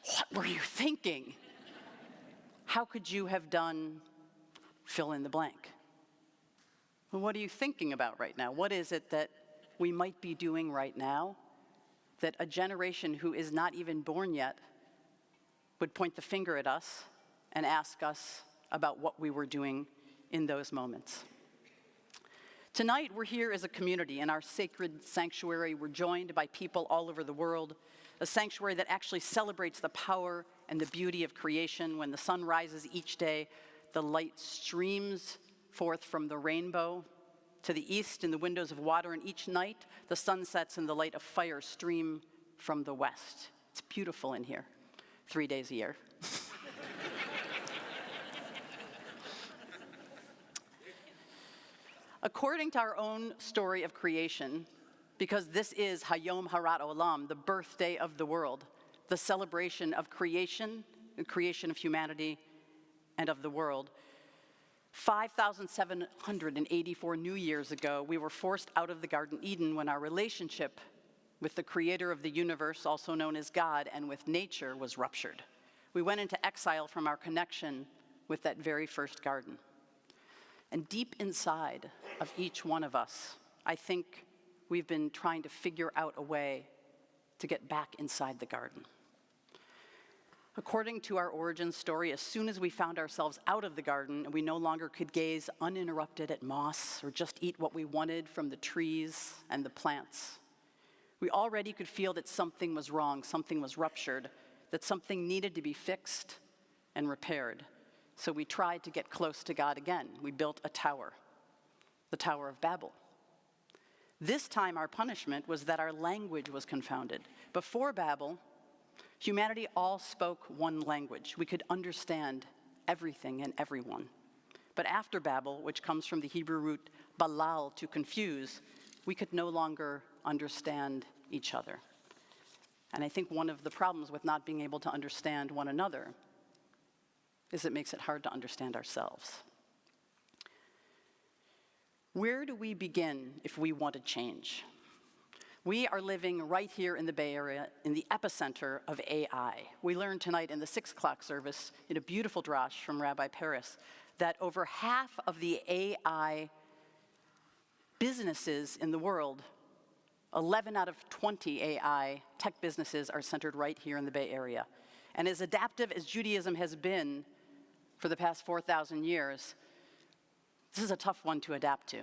"What were you thinking? How could you have done fill in the blank?" Well, what are you thinking about right now? What is it that we might be doing right now that a generation who is not even born yet would point the finger at us and ask us about what we were doing in those moments? Tonight, we're here as a community in our sacred sanctuary. We're joined by people all over the world, a sanctuary that actually celebrates the power and the beauty of creation. When the sun rises each day, the light streams forth from the rainbow to the east in the windows of water, and each night the sun sets and the light of fire stream from the west. It's beautiful in here, 3 days a year. According to our own story of creation, because this is Hayom Harat Olam, the birthday of the world, the celebration of creation, the creation of humanity and of the world, 5,784 New Years ago, we were forced out of the Garden Eden when our relationship with the creator of the universe, also known as God, and with nature was ruptured. We went into exile from our connection with that very first garden. And deep inside of each one of us, I think we've been trying to figure out a way to get back inside the garden. According to our origin story, as soon as we found ourselves out of the garden and we no longer could gaze uninterrupted at moss or just eat what we wanted from the trees and the plants, we already could feel that something was wrong, something was ruptured, that something needed to be fixed and repaired. So we tried to get close to God again. We built a tower, the Tower of Babel. This time our punishment was that our language was confounded. Before Babel, humanity all spoke one language. We could understand everything and everyone. But after Babel, which comes from the Hebrew root balal, to confuse, we could no longer understand each other. And I think one of the problems with not being able to understand one another is it makes it hard to understand ourselves. Where do we begin if we want to change? We are living right here in the Bay Area, in the epicenter of AI. We learned tonight in the 6 o'clock service, in a beautiful drash from Rabbi Paris, that over half of the AI businesses in the world, 11 out of 20 AI tech businesses, are centered right here in the Bay Area. And as adaptive as Judaism has been for the past 4,000 years, this is a tough one to adapt to.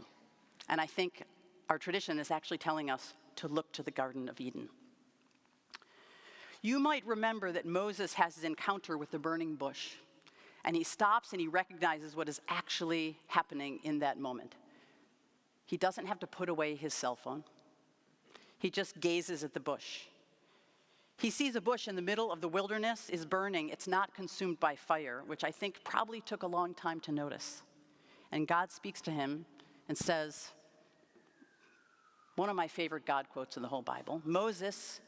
And I think our tradition is actually telling us to look to the Garden of Eden. You might remember that Moses has his encounter with the burning bush, and he stops and he recognizes what is actually happening in that moment. He doesn't have to put away his cell phone. He just gazes at the bush. He sees a bush in the middle of the wilderness is burning. It's not consumed by fire, which I think probably took a long time to notice. And God speaks to him and says, one of my favorite God quotes in the whole Bible, "Moses,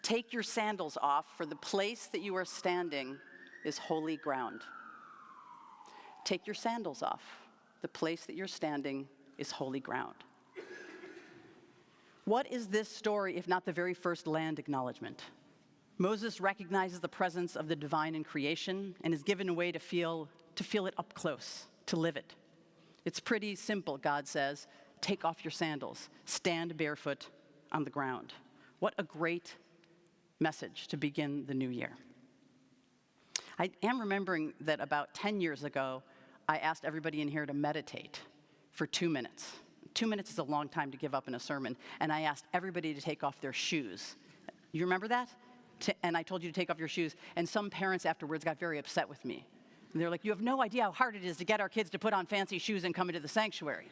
take your sandals off, for the place that you are standing is holy ground." Take your sandals off. The place that you're standing is holy ground. What is this story if not the very first land acknowledgement? Moses recognizes the presence of the divine in creation and is given a way to feel it up close, to live it. It's pretty simple, God says. Take off your sandals. Stand barefoot on the ground. What a great message to begin the new year. I am remembering that about 10 years ago, I asked everybody in here to meditate for 2 minutes. 2 minutes is a long time to give up in a sermon. And I asked everybody to take off their shoes. You remember that? And I told you to take off your shoes. And some parents afterwards got very upset with me. And they're like, you have no idea how hard it is to get our kids to put on fancy shoes and come into the sanctuary.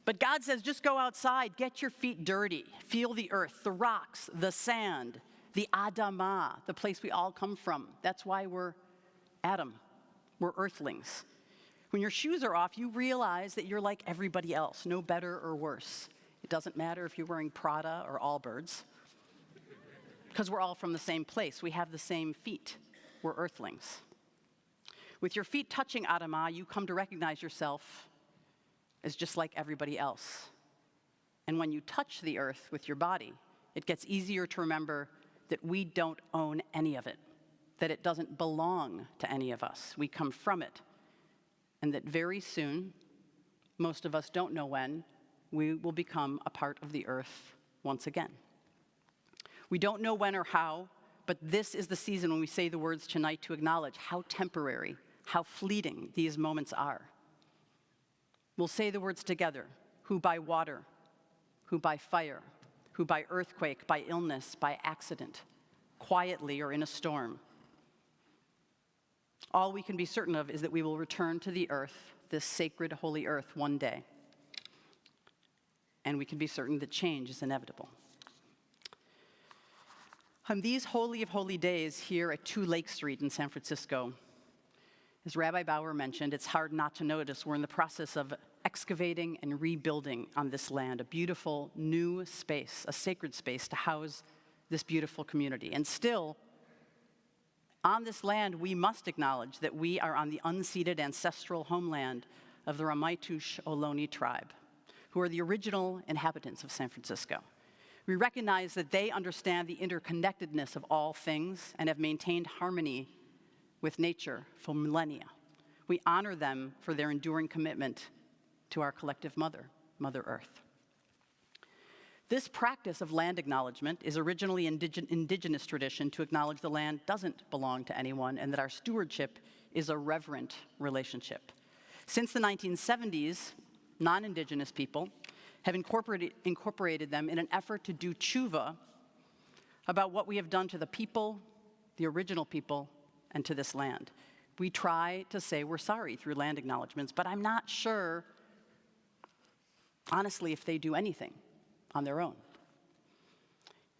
But God says, just go outside, get your feet dirty, feel the earth, the rocks, the sand, the Adamah, the place we all come from. That's why we're Adam. We're earthlings. When your shoes are off, you realize that you're like everybody else, no better or worse. It doesn't matter if you're wearing Prada or Allbirds, because we're all from the same place. We have the same feet. We're earthlings. With your feet touching Adamah, you come to recognize yourself as just like everybody else. And when you touch the earth with your body, it gets easier to remember that we don't own any of it, that it doesn't belong to any of us. We come from it. And that very soon, most of us don't know when, we will become a part of the earth once again. We don't know when or how, but this is the season when we say the words tonight to acknowledge how temporary, how fleeting these moments are. We'll say the words together, who by water, who by fire, who by earthquake, by illness, by accident, quietly or in a storm. All we can be certain of is that we will return to the earth, this sacred, holy earth, one day. And we can be certain that change is inevitable. On these holy of holy days here at 2 Lake Street in San Francisco, as Rabbi Bauer mentioned, it's hard not to notice we're in the process of excavating and rebuilding on this land, a beautiful new space, a sacred space to house this beautiful community. And still, on this land, we must acknowledge that we are on the unceded ancestral homeland of the Ramaytush Ohlone tribe, who are the original inhabitants of San Francisco. We recognize that they understand the interconnectedness of all things and have maintained harmony with nature for millennia. We honor them for their enduring commitment to our collective mother, Mother Earth. This practice of land acknowledgement is originally indigenous tradition to acknowledge the land doesn't belong to anyone and that our stewardship is a reverent relationship. Since the 1970s, non-indigenous people have incorporated them in an effort to do tshuva about what we have done to the people, the original people, and to this land. We try to say we're sorry through land acknowledgements, but I'm not sure, honestly, if they do anything on their own.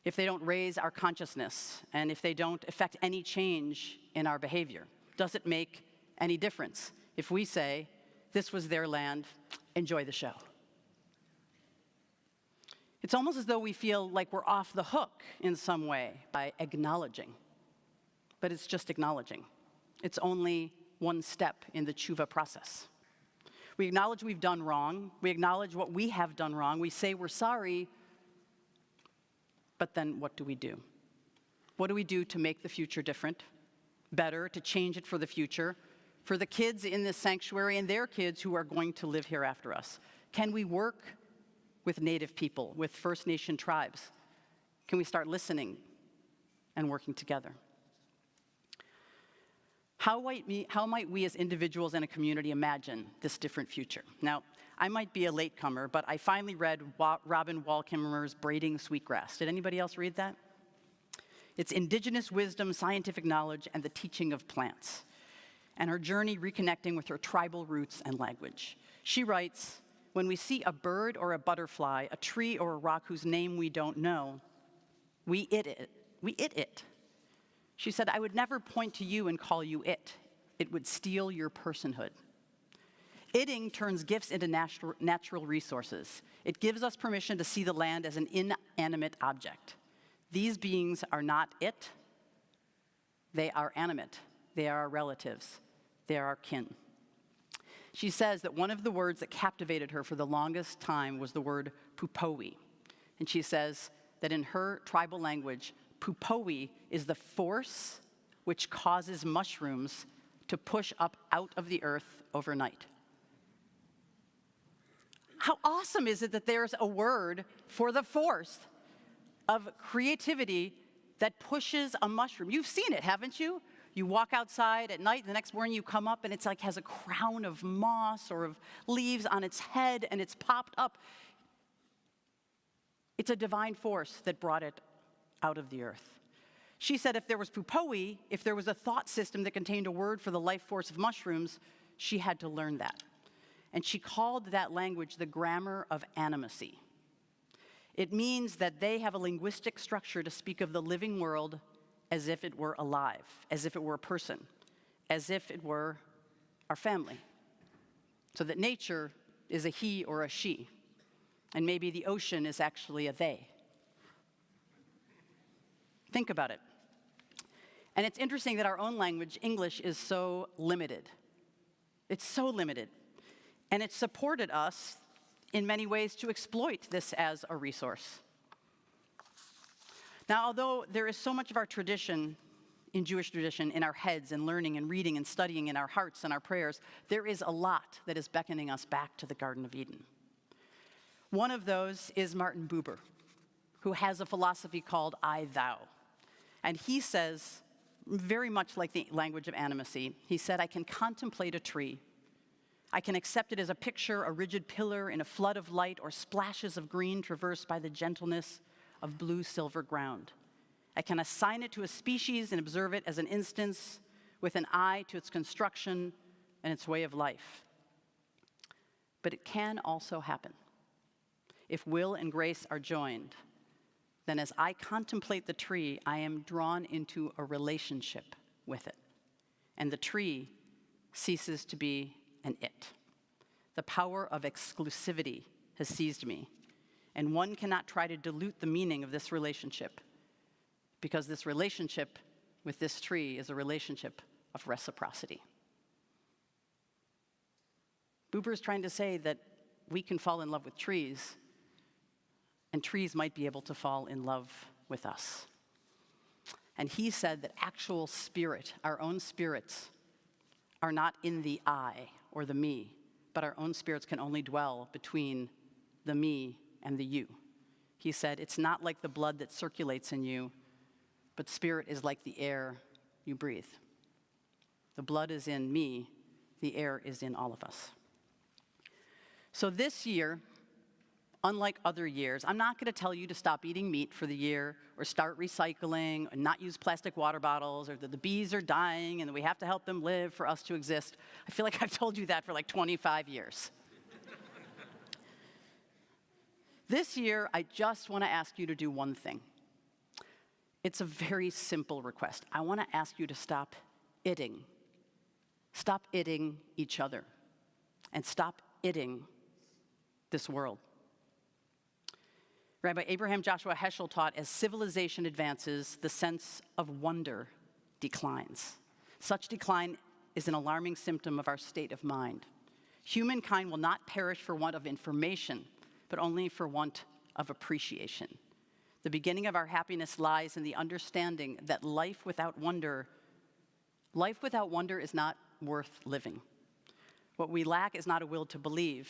If they don't raise our consciousness, and if they don't affect any change in our behavior. Does it make any difference if we say, this was their land, enjoy the show? It's almost as though we feel like we're off the hook in some way by acknowledging. But it's just acknowledging. It's only one step in the tshuva process. We acknowledge we've done wrong. We acknowledge what we have done wrong. We say we're sorry. But then what do we do? What do we do to make the future different, better, to change it for the future, for the kids in this sanctuary and their kids who are going to live here after us? Can we work with Native people, with First Nation tribes? Can we start listening and working together? How might we as individuals and a community imagine this different future? Now, I might be a latecomer, but I finally read Robin Wall Kimmerer's Braiding Sweetgrass. Did anybody else read that? It's indigenous wisdom, scientific knowledge, and the teaching of plants, and her journey reconnecting with her tribal roots and language. She writes, when we see a bird or a butterfly, a tree or a rock whose name we don't know, we it it. She said, I would never point to you and call you it. It would steal your personhood. Itting turns gifts into natural resources. It gives us permission to see the land as an inanimate object. These beings are not it. They are animate. They are our relatives. They are our kin. She says that one of the words that captivated her for the longest time was the word pupowi. And she says that in her tribal language, pupowi is the force which causes mushrooms to push up out of the earth overnight. How awesome is it that there's a word for the force of creativity that pushes a mushroom? You've seen it, haven't you? You walk outside at night, the next morning you come up and it's like has a crown of moss or of leaves on its head and it's popped up. It's a divine force that brought it out of the earth. She said if there was pupowi, if there was a thought system that contained a word for the life force of mushrooms, she had to learn that. And she called that language the grammar of animacy. It means that they have a linguistic structure to speak of the living world as if it were alive, as if it were a person, as if it were our family. So that nature is a he or a she, and maybe the ocean is actually a they. Think about it. And it's interesting that our own language, English, is so limited. It's so limited. And it supported us in many ways to exploit this as a resource. Now, although there is so much of our tradition, in Jewish tradition, in our heads and learning and reading and studying in our hearts and our prayers, there is a lot that is beckoning us back to the Garden of Eden. One of those is Martin Buber, who has a philosophy called I, Thou. And he says, very much like the language of animacy, he said, I can contemplate a tree. I can accept it as a picture, a rigid pillar in a flood of light, or splashes of green traversed by the gentleness of blue-silver ground. I can assign it to a species and observe it as an instance with an eye to its construction and its way of life. But it can also happen. If will and grace are joined, then as I contemplate the tree, I am drawn into a relationship with it. And the tree ceases to be an it. The power of exclusivity has seized me. And one cannot try to dilute the meaning of this relationship, because this relationship with this tree is a relationship of reciprocity. Buber is trying to say that we can fall in love with trees, and trees might be able to fall in love with us. And he said that actual spirit, our own spirits, are not in the I or the me, but our own spirits can only dwell between the me and the you. He said, it's not like the blood that circulates in you, but spirit is like the air you breathe. The blood is in me, the air is in all of us. So this year, unlike other years, I'm not going to tell you to stop eating meat for the year or start recycling and not use plastic water bottles or that the bees are dying and that we have to help them live for us to exist. I feel like I've told you that for like 25 years. This year, I just want to ask you to do one thing. It's a very simple request. I want to ask you to stop itting. Stop itting each other. And stop itting this world. Rabbi Abraham Joshua Heschel taught, as civilization advances, the sense of wonder declines. Such decline is an alarming symptom of our state of mind. Humankind will not perish for want of information, but only for want of appreciation. The beginning of our happiness lies in the understanding that life without wonder is not worth living. What we lack is not a will to believe,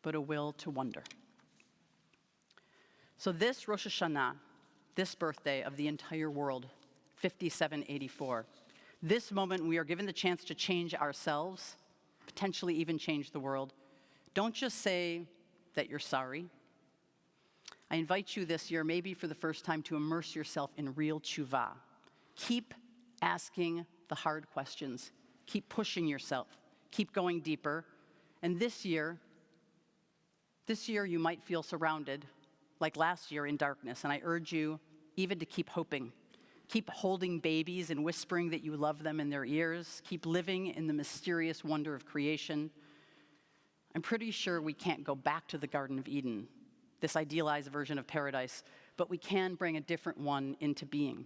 but a will to wonder. So this Rosh Hashanah, this birthday of the entire world, 5784, this moment we are given the chance to change ourselves, potentially even change the world. Don't just say that you're sorry. I invite you this year, maybe for the first time, to immerse yourself in real tshuva. Keep asking the hard questions. Keep pushing yourself. Keep going deeper. And this year you might feel surrounded, like last year, in darkness. And I urge you even to keep hoping. Keep holding babies and whispering that you love them in their ears. Keep living in the mysterious wonder of creation. I'm pretty sure we can't go back to the Garden of Eden, this idealized version of paradise, but we can bring a different one into being.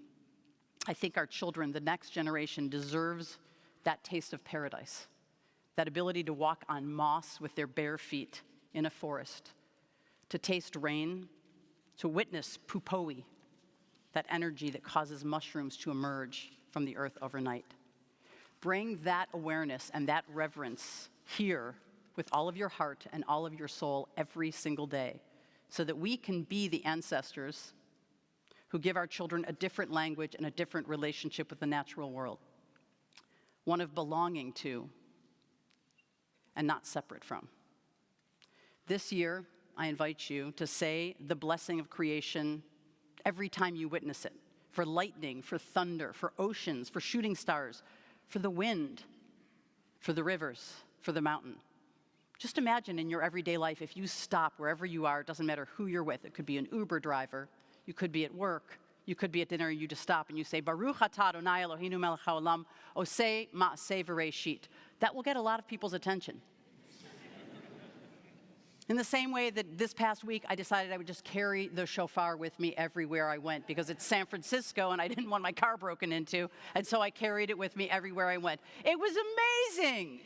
I think our children, the next generation, deserves that taste of paradise, that ability to walk on moss with their bare feet in a forest, to taste rain, to witness pupoi, that energy that causes mushrooms to emerge from the earth overnight. Bring that awareness and that reverence here with all of your heart and all of your soul every single day, so that we can be the ancestors who give our children a different language and a different relationship with the natural world, one of belonging to and not separate from. This year, I invite you to say the blessing of creation every time you witness it, for lightning, for thunder, for oceans, for shooting stars, for the wind, for the rivers, for the mountain. Just imagine in your everyday life, if you stop wherever you are, it doesn't matter who you're with. It could be an Uber driver, you could be at work, you could be at dinner, and you just stop and you say, Baruch atah Adonai Eloheinu melech haolam, oseh ma'aseh v'reishit. That will get a lot of people's attention. In the same way that this past week, I decided I would just carry the shofar with me everywhere I went, because it's San Francisco and I didn't want my car broken into, and so I carried it with me everywhere I went. It was amazing.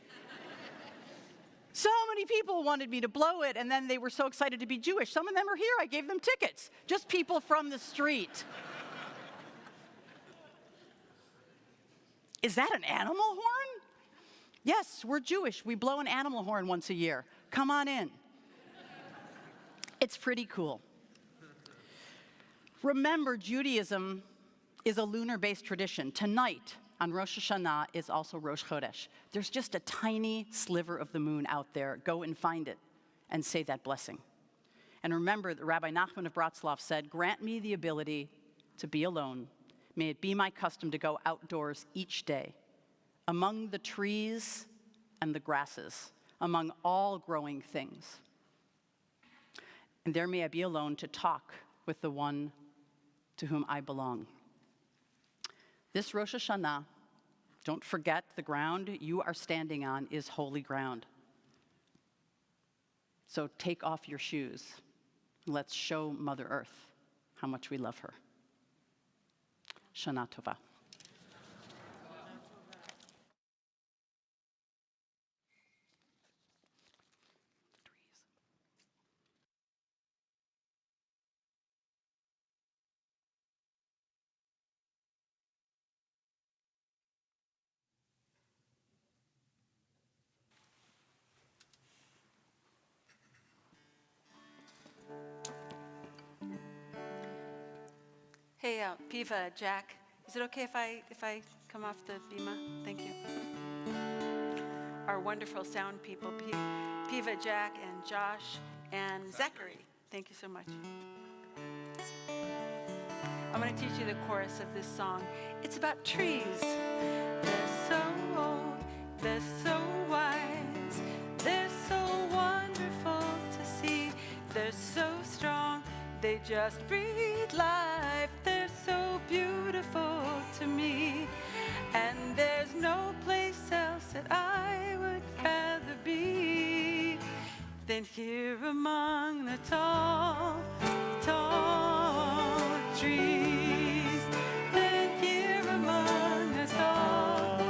So many people wanted me to blow it, and then they were so excited to be Jewish. Some of them are here. I gave them tickets. Just people from the street. Is that an animal horn? Yes, we're Jewish. We blow an animal horn once a year. Come on in. It's pretty cool. Remember, Judaism is a lunar-based tradition. Tonight, on Rosh Hashanah, is also Rosh Chodesh. There's just a tiny sliver of the moon out there. Go and find it and say that blessing. And remember that Rabbi Nachman of Bratslav said, grant me the ability to be alone. May it be my custom to go outdoors each day, among the trees and the grasses, among all growing things. And there may I be alone to talk with the one to whom I belong. This Rosh Hashanah, don't forget the ground you are standing on is holy ground. So take off your shoes. Let's show Mother Earth how much we love her. Shana Tova. Hey, Piva, Jack, is it okay if I come off the bima? Thank you. Our wonderful sound people, Piva, Jack, and Josh, and Zachary. Thank you so much. I'm going to teach you the chorus of this song. It's about trees. They're so old, they're so wise, they're so wonderful to see. They're so strong, they just breathe life. They're so beautiful to me. And there's no place else that I would rather be than here among the tall, tall trees. Than here among the tall,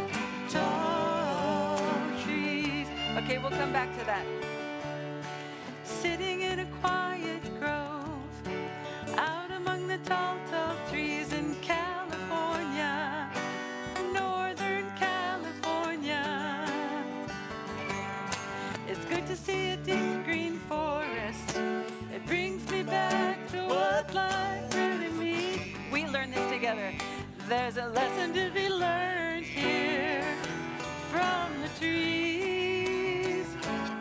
tall trees. Okay, we'll come back to that. Sitting in a quiet grove, out among the tall, tall trees in California, Northern California. It's good to see a deep green forest. It brings me back to what life really means. We learn this together. There's a lesson to be learned here from the trees.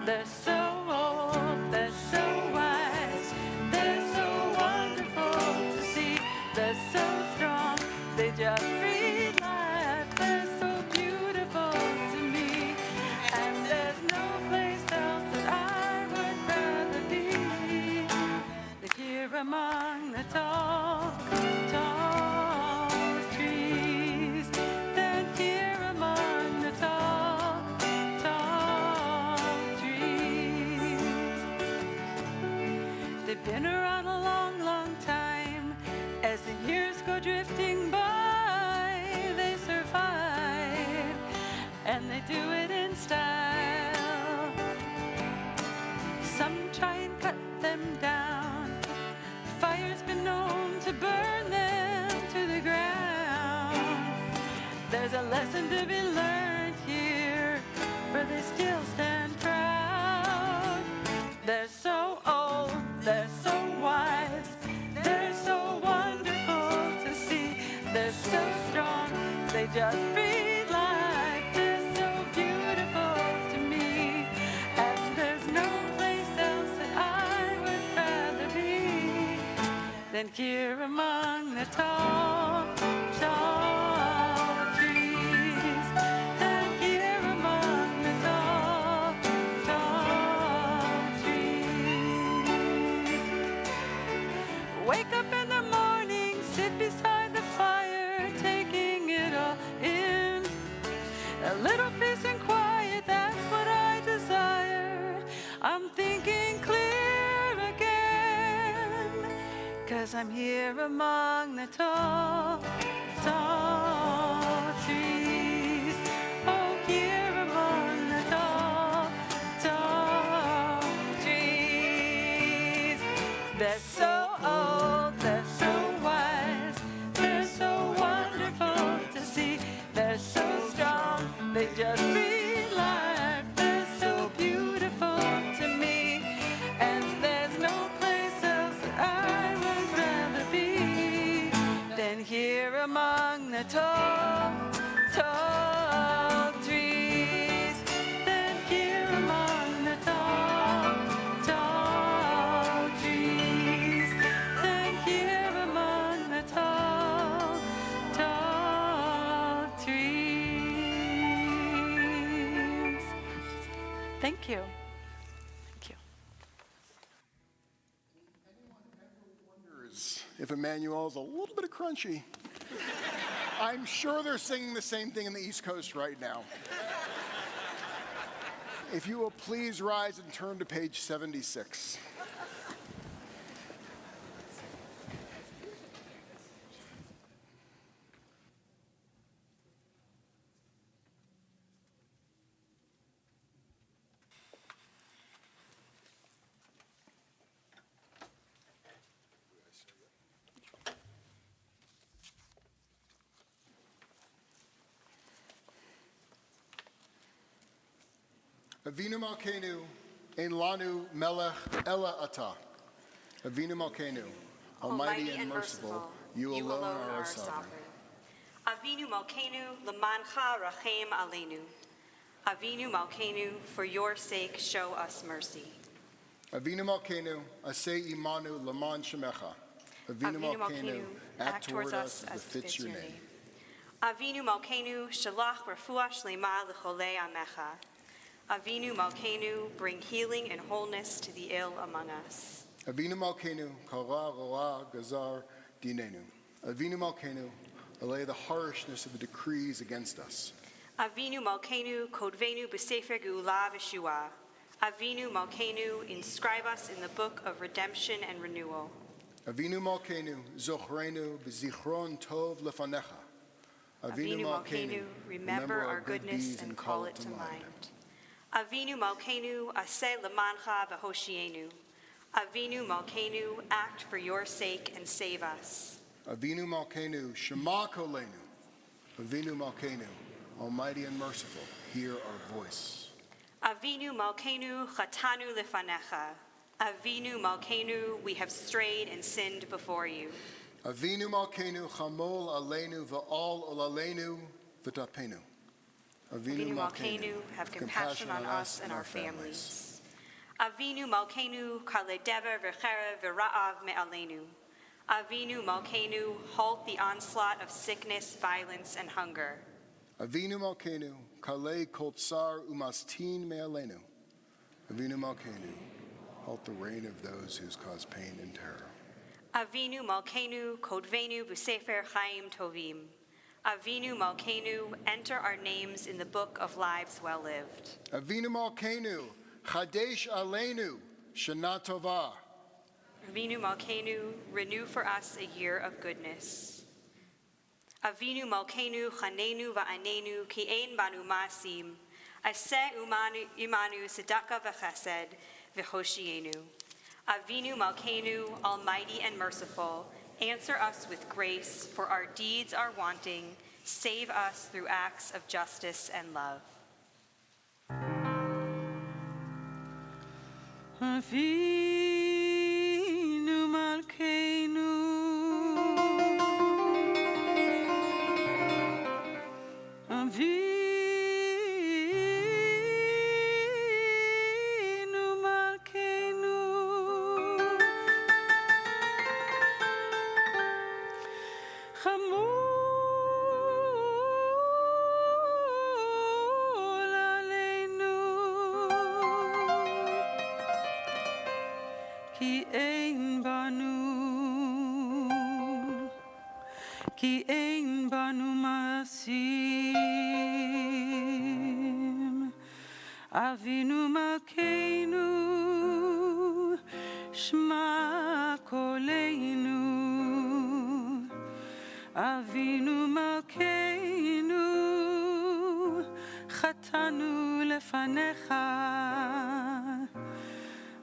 They're so old, they're so wise, they're so wonderful to see. They're so strong, they just breathe life. They're so beautiful to me. And there's no place else that I would rather be than here among the tall, tall trees. Than here among the tall, tall trees. They've been around a long, long time. As the years go drifting by, they survive, and they do it in style. Some try and cut them down. Fire's been known to burn them to the ground. There's a lesson to be learned here, for they still stand proud. They're so old, they're so wise, they're so wonderful to see. They're so strong, they just breathe life. They're so beautiful to me. And there's no place else that I would rather be than here among the tall, tall trees. Than here among the tall, tall trees. Wake up in the morning, sit beside the fire, taking it all in. A little peace and quiet, that's what I desire. I'm thinking clear again, 'cause I'm here among the tall, tall trees. Oh, here among the tall, tall trees. They're so old, they're so wise, they're so wonderful to see. They're so strong, they just breathe life. They're so beautiful to me. And there's no place else that I would rather be than here among the tall, tall trees. Than here among the tall, tall trees. Than here among the tall, tall trees. Thank you. Thank you. Wonders if Emanu-El is a little bit crunchy. I'm sure they're singing the same thing in the East Coast right now. If you will please rise and turn to page 76. Avinu Malkeinu, Ein Lanu Melech Ela Ata. Avinu Malkeinu, Almighty and merciful, you alone are our sovereign. Avinu Malkeinu, Lemancha Rachem Aleinu. Avinu Malkeinu, for your sake show us mercy. Avinu Malkeinu, Aseh Imanu Laman Shemecha. Avinu Malkeinu, act toward us as befits your name. Avinu Malkeinu, shalach refuah shlema l'cholei amecha. Avinu Malkeinu, bring healing and wholeness to the ill among us. Avinu Malkeinu, Kara Roa Gazar Dinenu. Avinu Malkeinu, allay the harshness of the decrees against us. Avinu Malkeinu, kodvenu b'sefer geula v'shua. Avinu Malkeinu, inscribe us in the book of redemption and renewal. Avinu Malkeinu, Zochrenu b'zichron tov lefanecha. Avinu Malkeinu, remember our goodness and call it to mind. Avinu Malkeinu, aseh lemancha v'hoshienu. Avinu Malkeinu, act for your sake and save us. Avinu Malkeinu, Shema Kolenu. Avinu Malkeinu, almighty and merciful, hear our voice. Avinu Malkeinu, chatanu lefanecha. Avinu Malkeinu, we have strayed and sinned before you. Avinu Malkeinu, Chamol Aleinu v'al olalenu v'tapenu. Avinu Malkeinu, have compassion on us and our families. Avinu Malkeinu, kaledever v'cherev v'ra'av me'aleinu. Avinu Malkeinu, halt the onslaught of sickness, violence, and hunger. Avinu Malkeinu, Kalei Kol Tsar Umastin Me'alenu. Avinu Malkeinu, halt the reign of those who cause pain and terror. Avinu Malkeinu, kodvenu b'sefer chaim tovim. Avinu Malkeinu, enter our names in the book of lives well lived. Avinu Malkeinu, Chadesh Aleinu, Shana Tova. Avinu Malkeinu, renew for us a year of goodness. Avinu Malkeinu, chanenu va'anenu, ki ein banu masim, aseh imanu tzedakah v'chesed, v'hoshienu. Avinu Malkeinu, almighty and merciful, answer us with grace, for our deeds are wanting. Save us through acts of justice and love. Avinu Malkeinu, Avinu Malkeinu, Chamol Aleinu, Ki ein banu masim. Avinu Malkeinu, Shema Koleinu. Avinu Malkeinu, Chatanu lefanecha.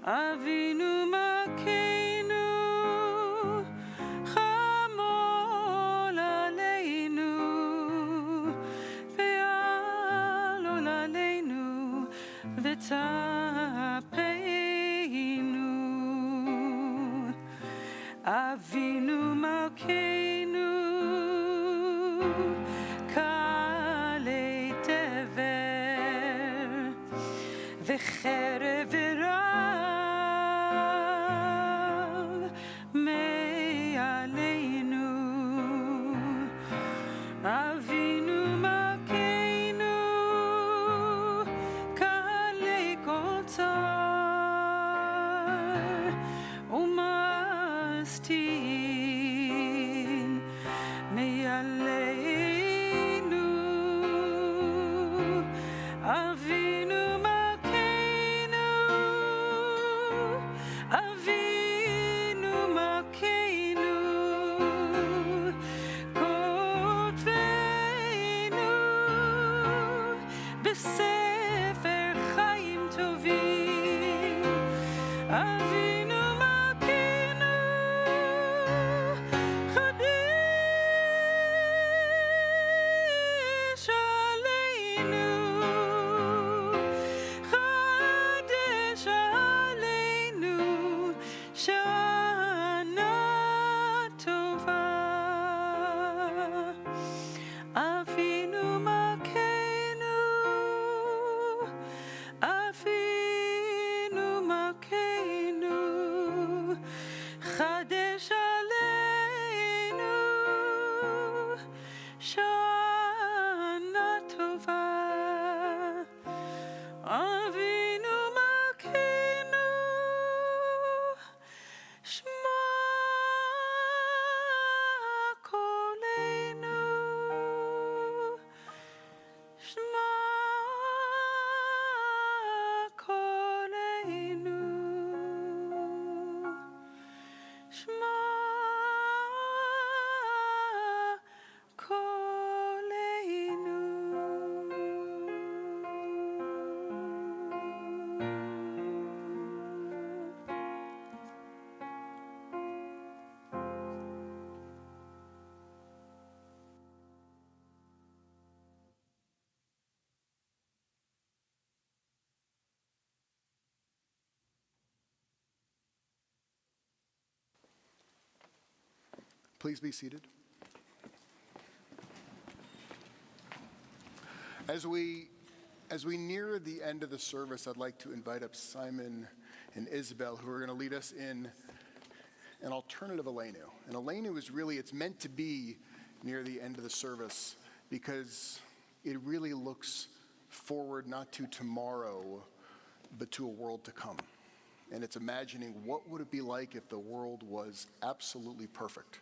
Avinu Malkeinu, Chamol Aleinu, Ve'al Aleinu, V'tapeinu. Avinu Malkeinu, Kalei tever, V'cherev v'rav, me'aleinu. Avinu Malkeinu, Kalei kol tsar, umastin, me'aleinu. Avinu Malkeinu, Avinu Malkeinu, kodvenu b'sefer chaim tovim. Avinu Malkeinu, Chadesh Aleinu, Chadesh Aleinu, Shana Tova. Avinu Malkeinu, Avinu Malkeinu. Please be seated. As we near the end of the service, I'd like to invite up Simon and Isabel, who are going to lead us in an alternative Elenu. And Elenu is really, it's meant to be near the end of the service because it really looks forward not to tomorrow, but to a world to come. And it's imagining what would it be like if the world was absolutely perfect.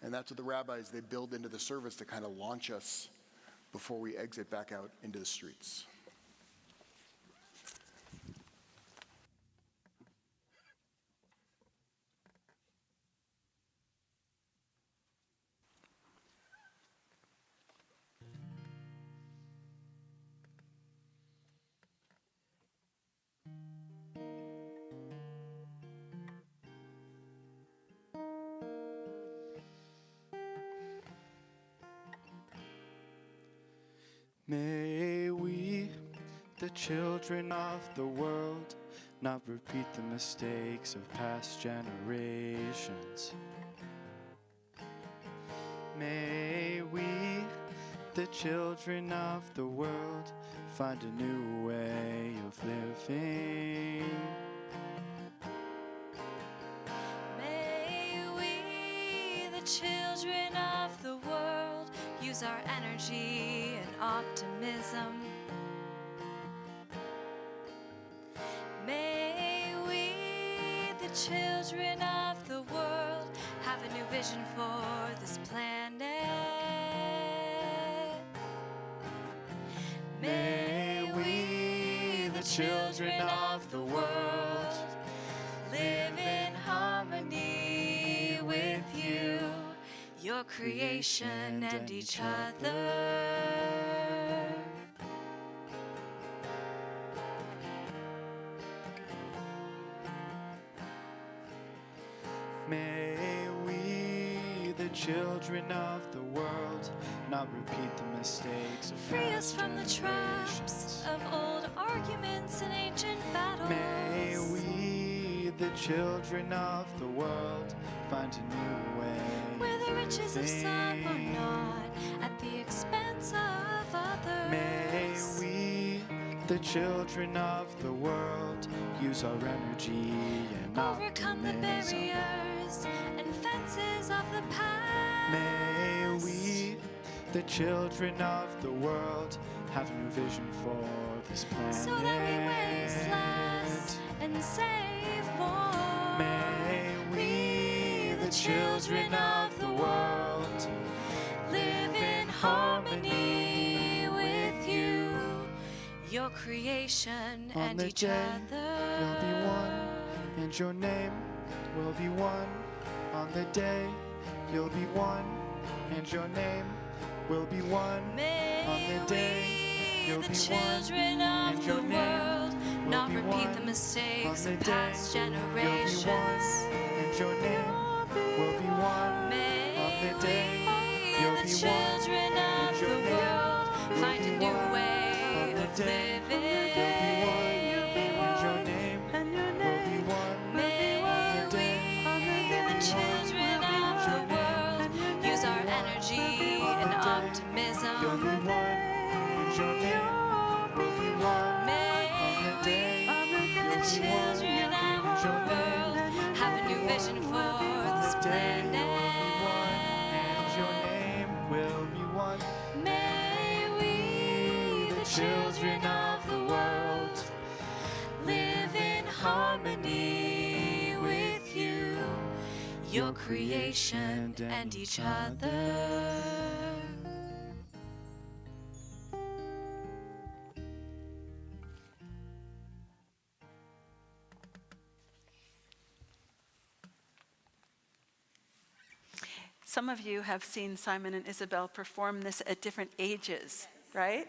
And that's what the rabbis, they build into the service to kind of launch us before we exit back out into the streets. May we, the children of the world, not repeat the mistakes of past generations. May we, the children of the world, find a new way of living. May we, the children of the world, use our energy and optimism. May we, the children of the world, have a new vision for this planet. May we, the children of the world, live in harmony with you, your creation and each other. May we, the children of the world, not repeat the mistakes of Free us past from the traps generations. of old arguments and ancient battles. May we, the children of the world, find a new way. Where the riches of some are not at the expense of others. May we, the children of the world, use our energy and overcome the optimism. barriers and fences of the past. May we, the children of the world, have a new vision for this planet. So that we waste less and save more. May we, the children of the world, live in harmony with you, your creation on and the each day other. you'll be one, and your name will be one. On the day you'll be one, and your name will be one. May On the day we, you'll the be children one, of and the your name world, will not be repeat one. the mistakes On the of past day you'll generations. be one, and your name will be one. May On the day we, you'll the be one, children and of your the name world, will find be a new one. way On the of day living. you'll be one, and your name will be one. May On the we, day the children of the world, use our energy and you'll optimism. be one, and your name will be one. May On the day we, the children of the world, have a new vision for this planet. Will be one. May we, the children of the world, live in harmony with you, your creation and each other. Some of you have seen Simon and Isabel perform this at different ages, right?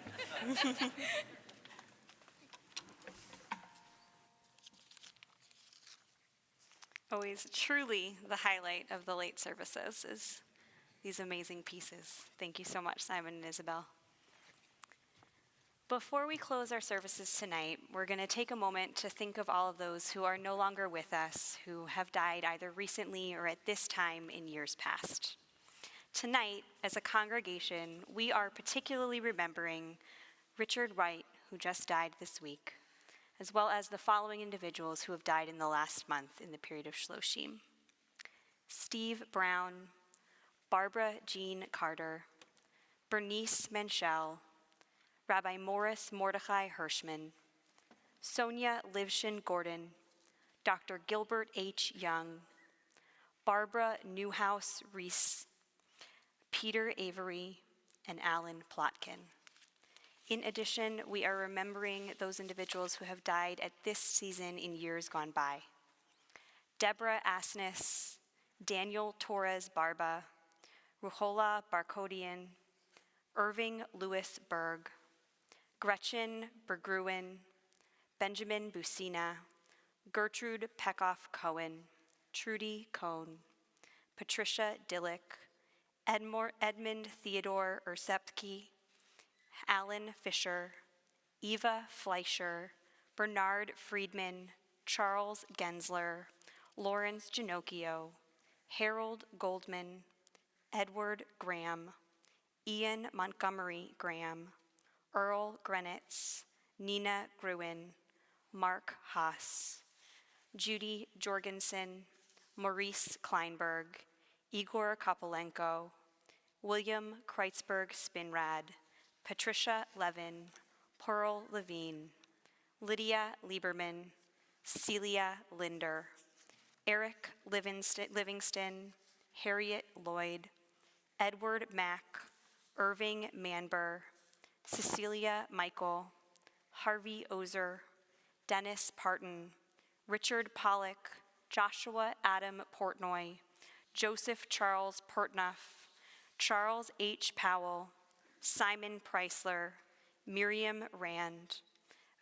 Always truly the highlight of the late services is these amazing pieces. Thank you so much, Simon and Isabel. Before we close our services tonight, we're going to take a moment to think of all of those who are no longer with us, who have died either recently or at this time in years past. Tonight, as a congregation, we are particularly remembering Richard Wright, who just died this week, as well as the following individuals who have died in the last month in the period of Shloshim: Steve Brown, Barbara Jean Carter, Bernice Menchel, Rabbi Morris Mordechai Hirschman, Sonia Livshin Gordon, Dr. Gilbert H. Young, Barbara Newhouse Reese, Peter Avery, and Alan Plotkin. In addition, we are remembering those individuals who have died at this season in years gone by: Deborah Asnis, Daniel Torres Barba, Ruhola Barkodian, Irving Lewis Berg, Gretchen Bergruen, Benjamin Busina, Gertrude Peckhoff Cohen, Trudy Cohn, Patricia Dillick, Edmund Theodore Ursepke, Alan Fisher, Eva Fleischer, Bernard Friedman, Charles Gensler, Lawrence Ginocchio, Harold Goldman, Edward Graham, Ian Montgomery Graham, Earl Grenitz, Nina Gruen, Mark Haas, Judy Jorgensen, Maurice Kleinberg, Igor Kopolenko, William Kreitzberg Spinrad, Patricia Levin, Pearl Levine, Lydia Lieberman, Celia Linder, Eric Livingston, Harriet Lloyd, Edward Mack, Irving Manber, Cecilia Michael, Harvey Ozer, Dennis Parton, Richard Pollock, Joshua Adam Portnoy, Joseph Charles Portnoff, Charles H. Powell, Simon Preisler, Miriam Rand,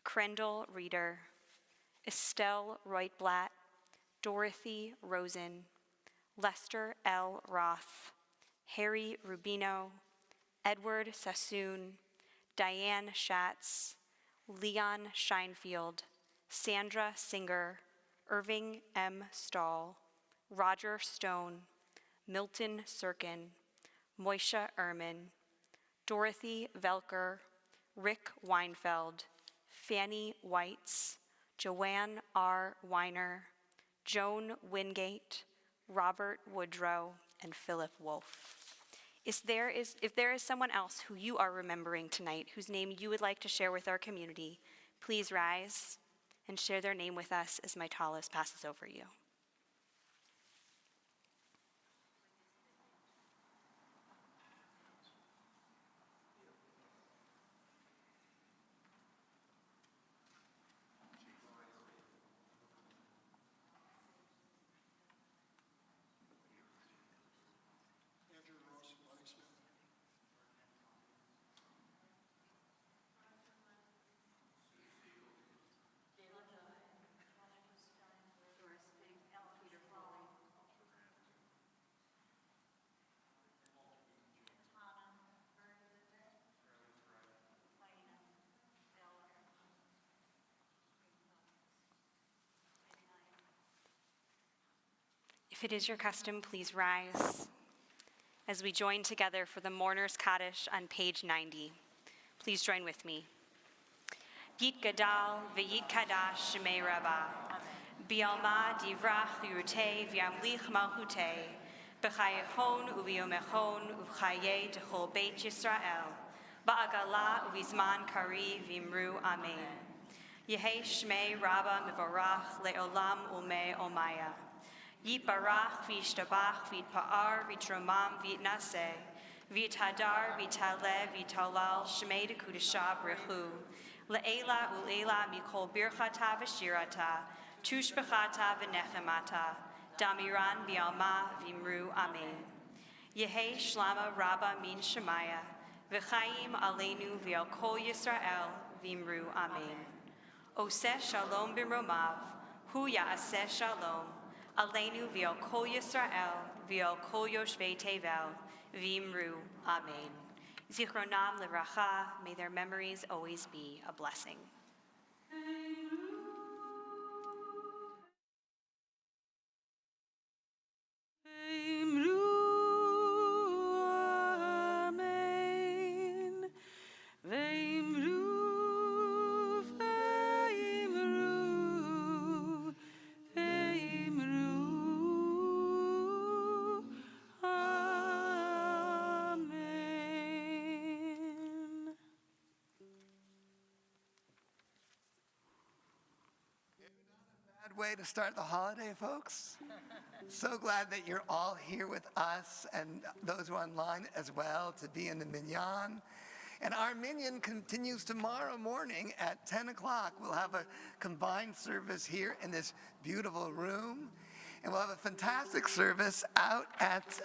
Crendel Reeder, Estelle Reutblatt, Dorothy Rosen, Lester L. Roth, Harry Rubino, Edward Sassoon, Diane Schatz, Leon Scheinfield, Sandra Singer, Irving M. Stahl, Roger Stone, Milton Sirkin, Moisha Ehrman, Dorothy Velker, Rick Weinfeld, Fanny Weitz, Joanne R. Weiner, Joan Wingate, Robert Woodrow, and Philip Wolfe. If there is someone else who you are remembering tonight, whose name you would like to share with our community, please rise and share their name with us as my tallis passes over you. If it is your custom, please rise as we join together for the Mourner's Kaddish on page 90. Please join with me. Yit Gadal v'yit Kadash Shemei Rabbah, Bialma divrach yurtei v'yamlich malchutei, b'chayechon u'v'yomechon u'v'chayei techol Beit Yisrael, ba'agala u'v'zman kari v'imru amen. Yehei Shmei Rabbah mivorach le'olam u'mei omaya. Yitbarach v'yishtabach v'yitpa'ar v'yitromam v'yitnaseh, v'yithadar v'yitale v'yitalal Shmei dekudesha b'rechu, le'ela u'leila mikol birchata v'shirata, tushbechata v'nechemata, damiran bi'alma v'imru amen. Yehei shlama rabba min shemaya, v'chaim aleinu v'al kol Yisrael v'imru amen. Oseh shalom b'romav, hu ya'aseh shalom, aleinu v'al kol Yisrael v'al kol yoshvei tevel v'imru amen. Zichronam levracha, may their memories always be a blessing. way to start the holiday, folks. So glad that you're all here with us and those who are online as well to be in the minyan. And our minyan continues tomorrow morning at 10 o'clock. We'll have a combined service here in this beautiful room. And we'll have a fantastic service out at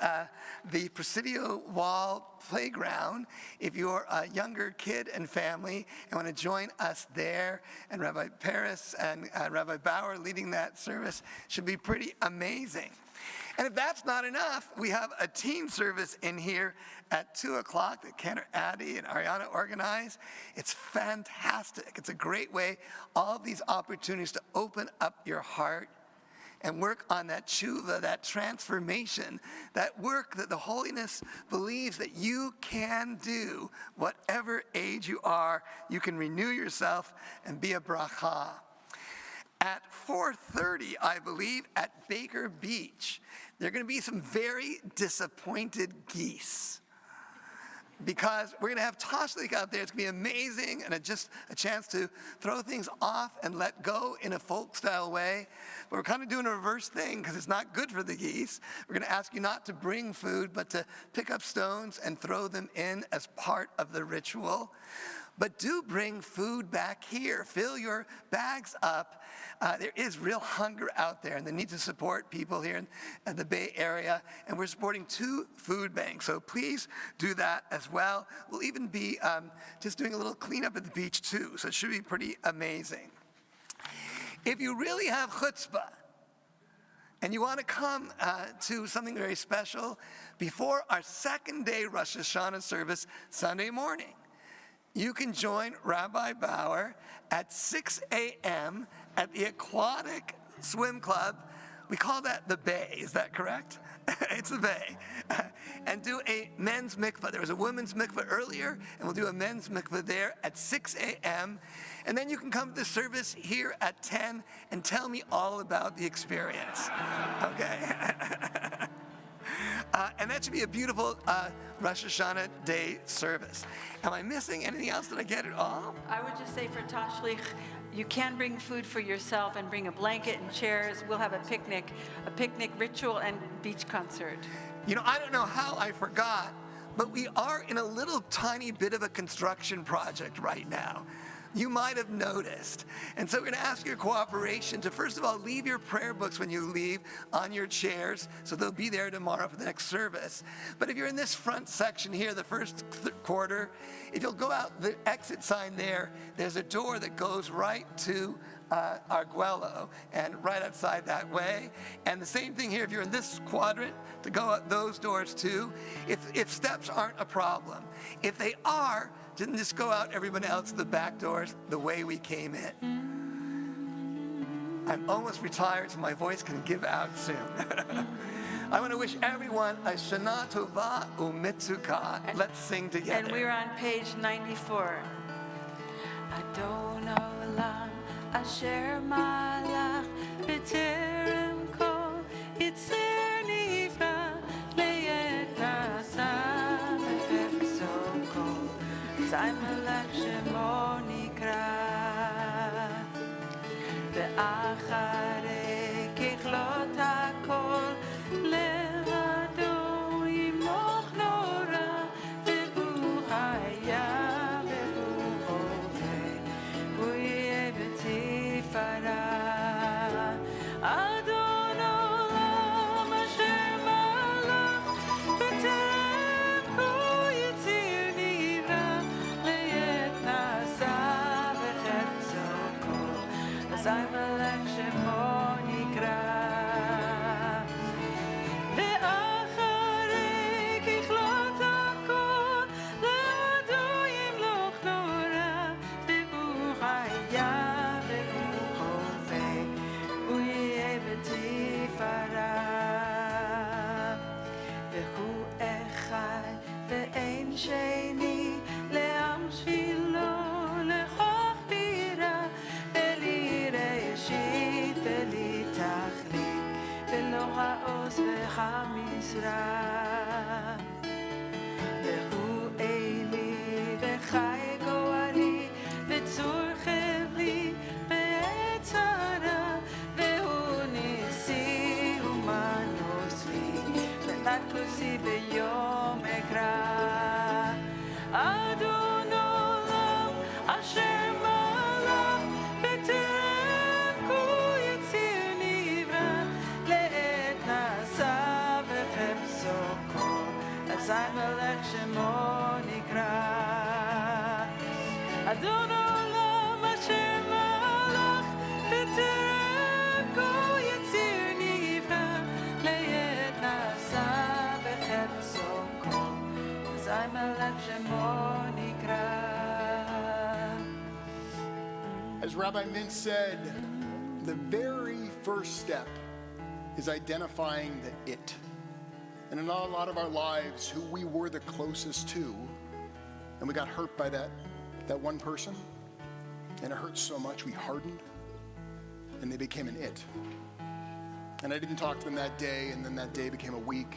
the Presidio Wall Playground. If you're a younger kid and family and want to join us there, and Rabbi Paris and Rabbi Bauer leading that service, should be pretty amazing. And if that's not enough, we have a teen service in here at 2 o'clock that Ken, Addie, and Ariana organize. It's fantastic. It's a great way, all of these opportunities to open up your heart and work on that tshuva, that transformation, that work that the holiness believes that you can do, whatever age you are. You can renew yourself and be a bracha. At 4:30, I believe, at Baker Beach, there are going to be some very disappointed geese, because we're going to have Tashlich out there. It's going to be amazing, and just a chance to throw things off and let go in a folk-style way. But we're kind of doing a reverse thing because it's not good for the geese. We're going to ask you not to bring food, but to pick up stones and throw them in as part of the ritual. But do bring food back here. Fill your bags up. There is real hunger out there, and the need to support people here in the Bay Area. And we're supporting 2 food banks, so please do that as well. We'll even be just doing a little cleanup at the beach too, so it should be pretty amazing. If you really have chutzpah, and you want to come to something very special before our second day Rosh Hashanah service Sunday morning, you can join Rabbi Bauer at 6 a.m. at the Aquatic Swim Club. We call that the Bay, is that correct? It's the Bay. And do a men's mikvah. There was a women's mikvah earlier, and we'll do a men's mikvah there at 6 a.m. And then you can come to the service here at 10 and tell me all about the experience. Okay? And that should be a beautiful Rosh Hashanah day service. Am I missing anything else? Did I get it all? I would just say for Tashlich, you can bring food for yourself and bring a blanket and chairs. We'll have a picnic ritual and beach concert. You know, I don't know how I forgot, but we are in a little tiny bit of a construction project right now. You might have noticed. And so we're going to ask your cooperation to, first of all, leave your prayer books when you leave on your chairs, so they'll be there tomorrow for the next service. But if you're in this front section here, the first quarter, if you'll go out the exit sign there, there's a door that goes right to Arguello, and right outside that way. And the same thing here, if you're in this quadrant, to go out those doors too. If steps aren't a problem. If they are, then just go out everybody else the back doors the way we came in. I'm almost retired, so my voice can give out soon. I want to wish everyone a Shana Tova Umitzuka. Let's sing together. And we're on page 94. Adonai Olam Asher Malach B'terem Kol Yitzer Nivra Le'et Nasa B'Efso Kol Zay Malach Shemo Nikra Ve'acharei Kichlot HaKol Le'ado Yimloch Nora Ve'hu Haya Ve'hu Hovei Hu Yeh B'tifara Adon Olam Asher Malach B'terem Kol Yitzir Nivra Le'et Nasa V'Chefetzo Kol Zay Malach Shemo Nikra ואחרי ככלות הכל לעדו ימלוך נורא והוא היה והוא הווה הוא יהיה בתפארה והוא אחד ואין שני לעם שלו לכוח בירה בלי ראשית בלי תכלית ולא העוז והמשרה והוא אלי וחי גואלי וצור חבלי בעת צרה והוא כוסי ביום אקרא. אדון עולם אשר מלך בטרם כה יציר נברא, לעת נעשה וחפצו כה, אזי מלך שמו נקרא. אדון עולם אשר מלך בטרם כה יציר נברא, לעת נעשה וחפצו כה, אזי מלך שמו נקרא. As Rabbi Mintz said, the very first step is identifying the it. And in a lot of our lives, who we were the closest to, and we got hurt by that one person, and it hurt so much we hardened, and they became an it. And I didn't talk to them that day, and then that day became a week,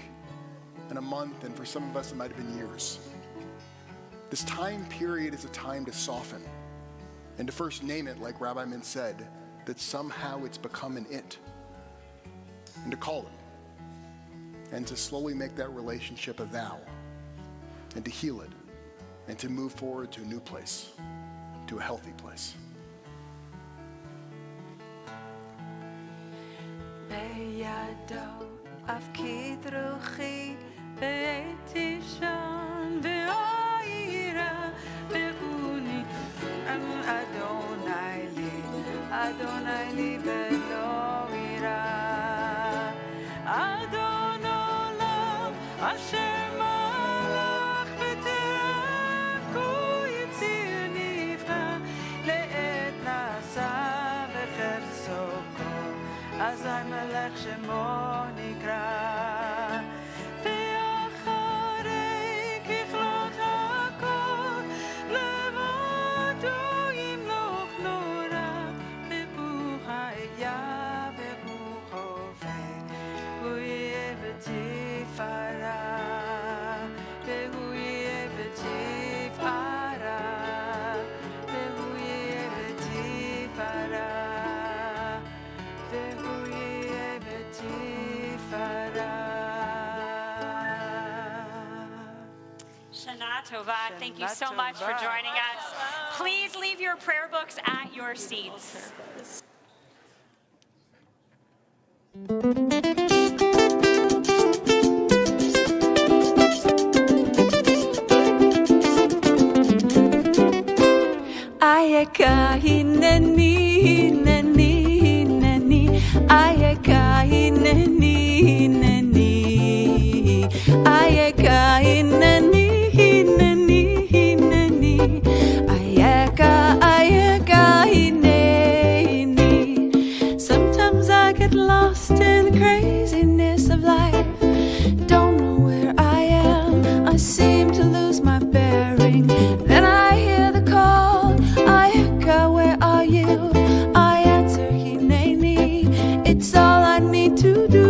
and a month, and for some of us it might have been years. This time period is a time to soften, and to first name it, like Rabbi Mintz said, that somehow it's become an it, and to call it, and to slowly make that relationship a thou, and to heal it, and to move forward to a new place, to a healthy place. בידו הפקיד רוחי בעת תישן ואוירה ואוני אדוני לי ולא אירא. אדון עולם אשר מלך בטרם כה יציר נברא, לעת נעשה וחפצו כה, אזי מלך שמו נקרא. ואחרי ככלות הכל לבדו ימלוך נורא, והוא היה והוא הווה, הוא יהיה בתפארה, והוא יהיה בתפארה, והוא יהיה בתפארה, והוא יהיה בתפארה. Shana Tova, thank you so Shana much for Tova. joining us. Please leave your prayer books at your seats. Ayaka hineni hineni hineni, ayaka hineni hineni, ayaka hineni hineni hineni, ayaka hineni. Sometimes I get lost in the craziness of life, don't know where I am, I seem to lose my bearing, then I hear the call, Ayaka, where are you? I answer, Hineni, it's all I need to do.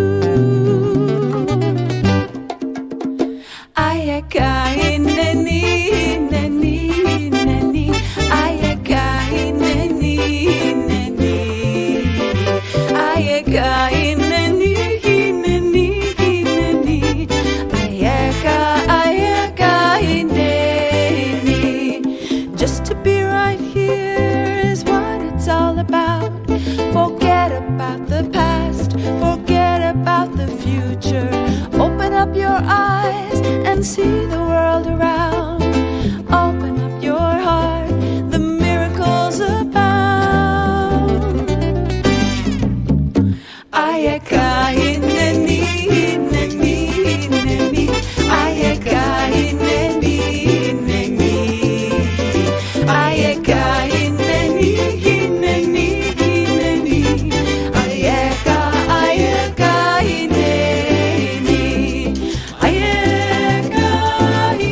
Ayaka, Hineni, Hineni, Hineni, Ayaka, Hineni, Hineni, Ayaka, Hineni, Hineni, Hineni, Ayaka, Hineni. Just to be right here is what it's all about. Forget about the past, forget about the future. Open up your eyes and see the world around. Open up your heart, the miracles abound. Ayaka hineni hineni hineni, ayaka hineni hineni, ayaka hineni hineni hineni, ayaka hineni, ayaka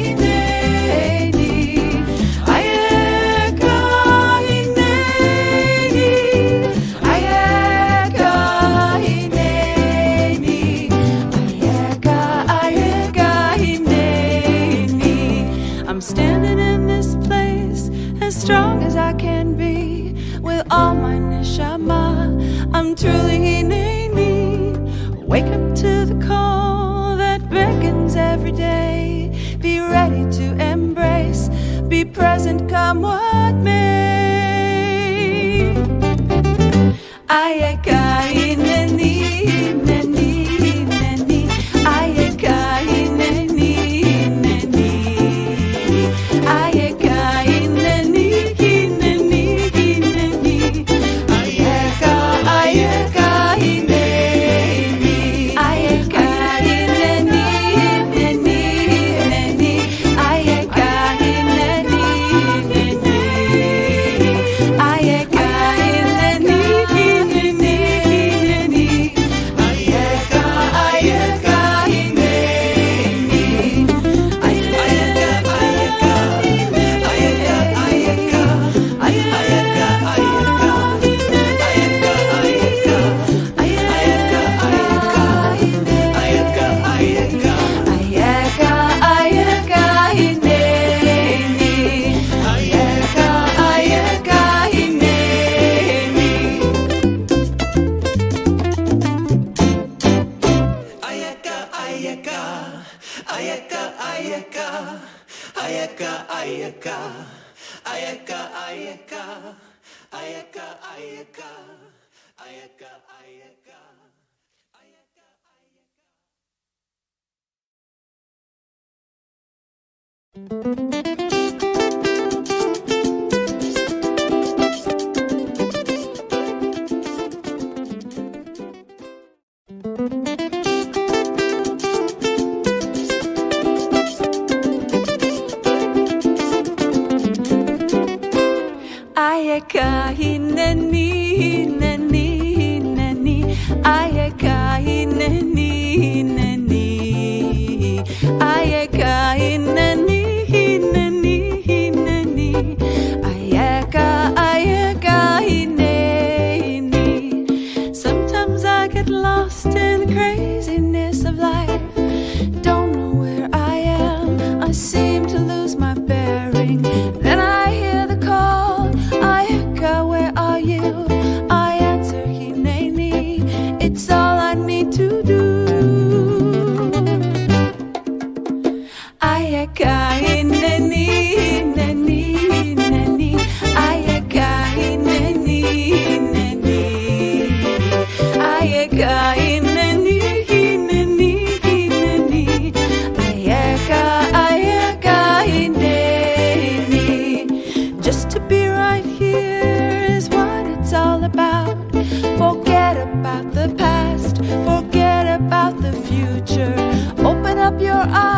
hineni, ayaka hineni, ayaka hineni, ayaka hineni. I'm standing in this place as strong as I can be, with all my neshama, I'm truly hineni. Wake up to the call that beckons every day. Be ready to embrace, be present, come what may. Ayeka ineni, neni, neni. Ayeka ineni, neni. Ayeka ineni, neni, neni. Ayeka, ayeka ineni. Ayeka ineni, neni, neni. Ayeka ineni, neni. Ayeka ineni, neni, neni. Ayeka, ayeka ineni. Ayeka, ayeka, ayeka, ayeka, ayeka, Ayeka hineni, neni, neni. Ayeka hineni, neni. Ayeka hineni, neni, neni. Ayeka, ayeka hineni. Sometimes I get lost in the craziness of life. Don't know where I am. I seem to lose my bearing. Then I hear the call. Ayeka, where are you? I answer, hineni. It's all I need to do. Ayeka hineni, neni, neni. Ayeka hineni, neni. Ayeka hineni, neni, neni. Ayeka, ayeka hineni. Just to be right here is what it's all about. Forget about the past, forget about the future. Open up your eyes.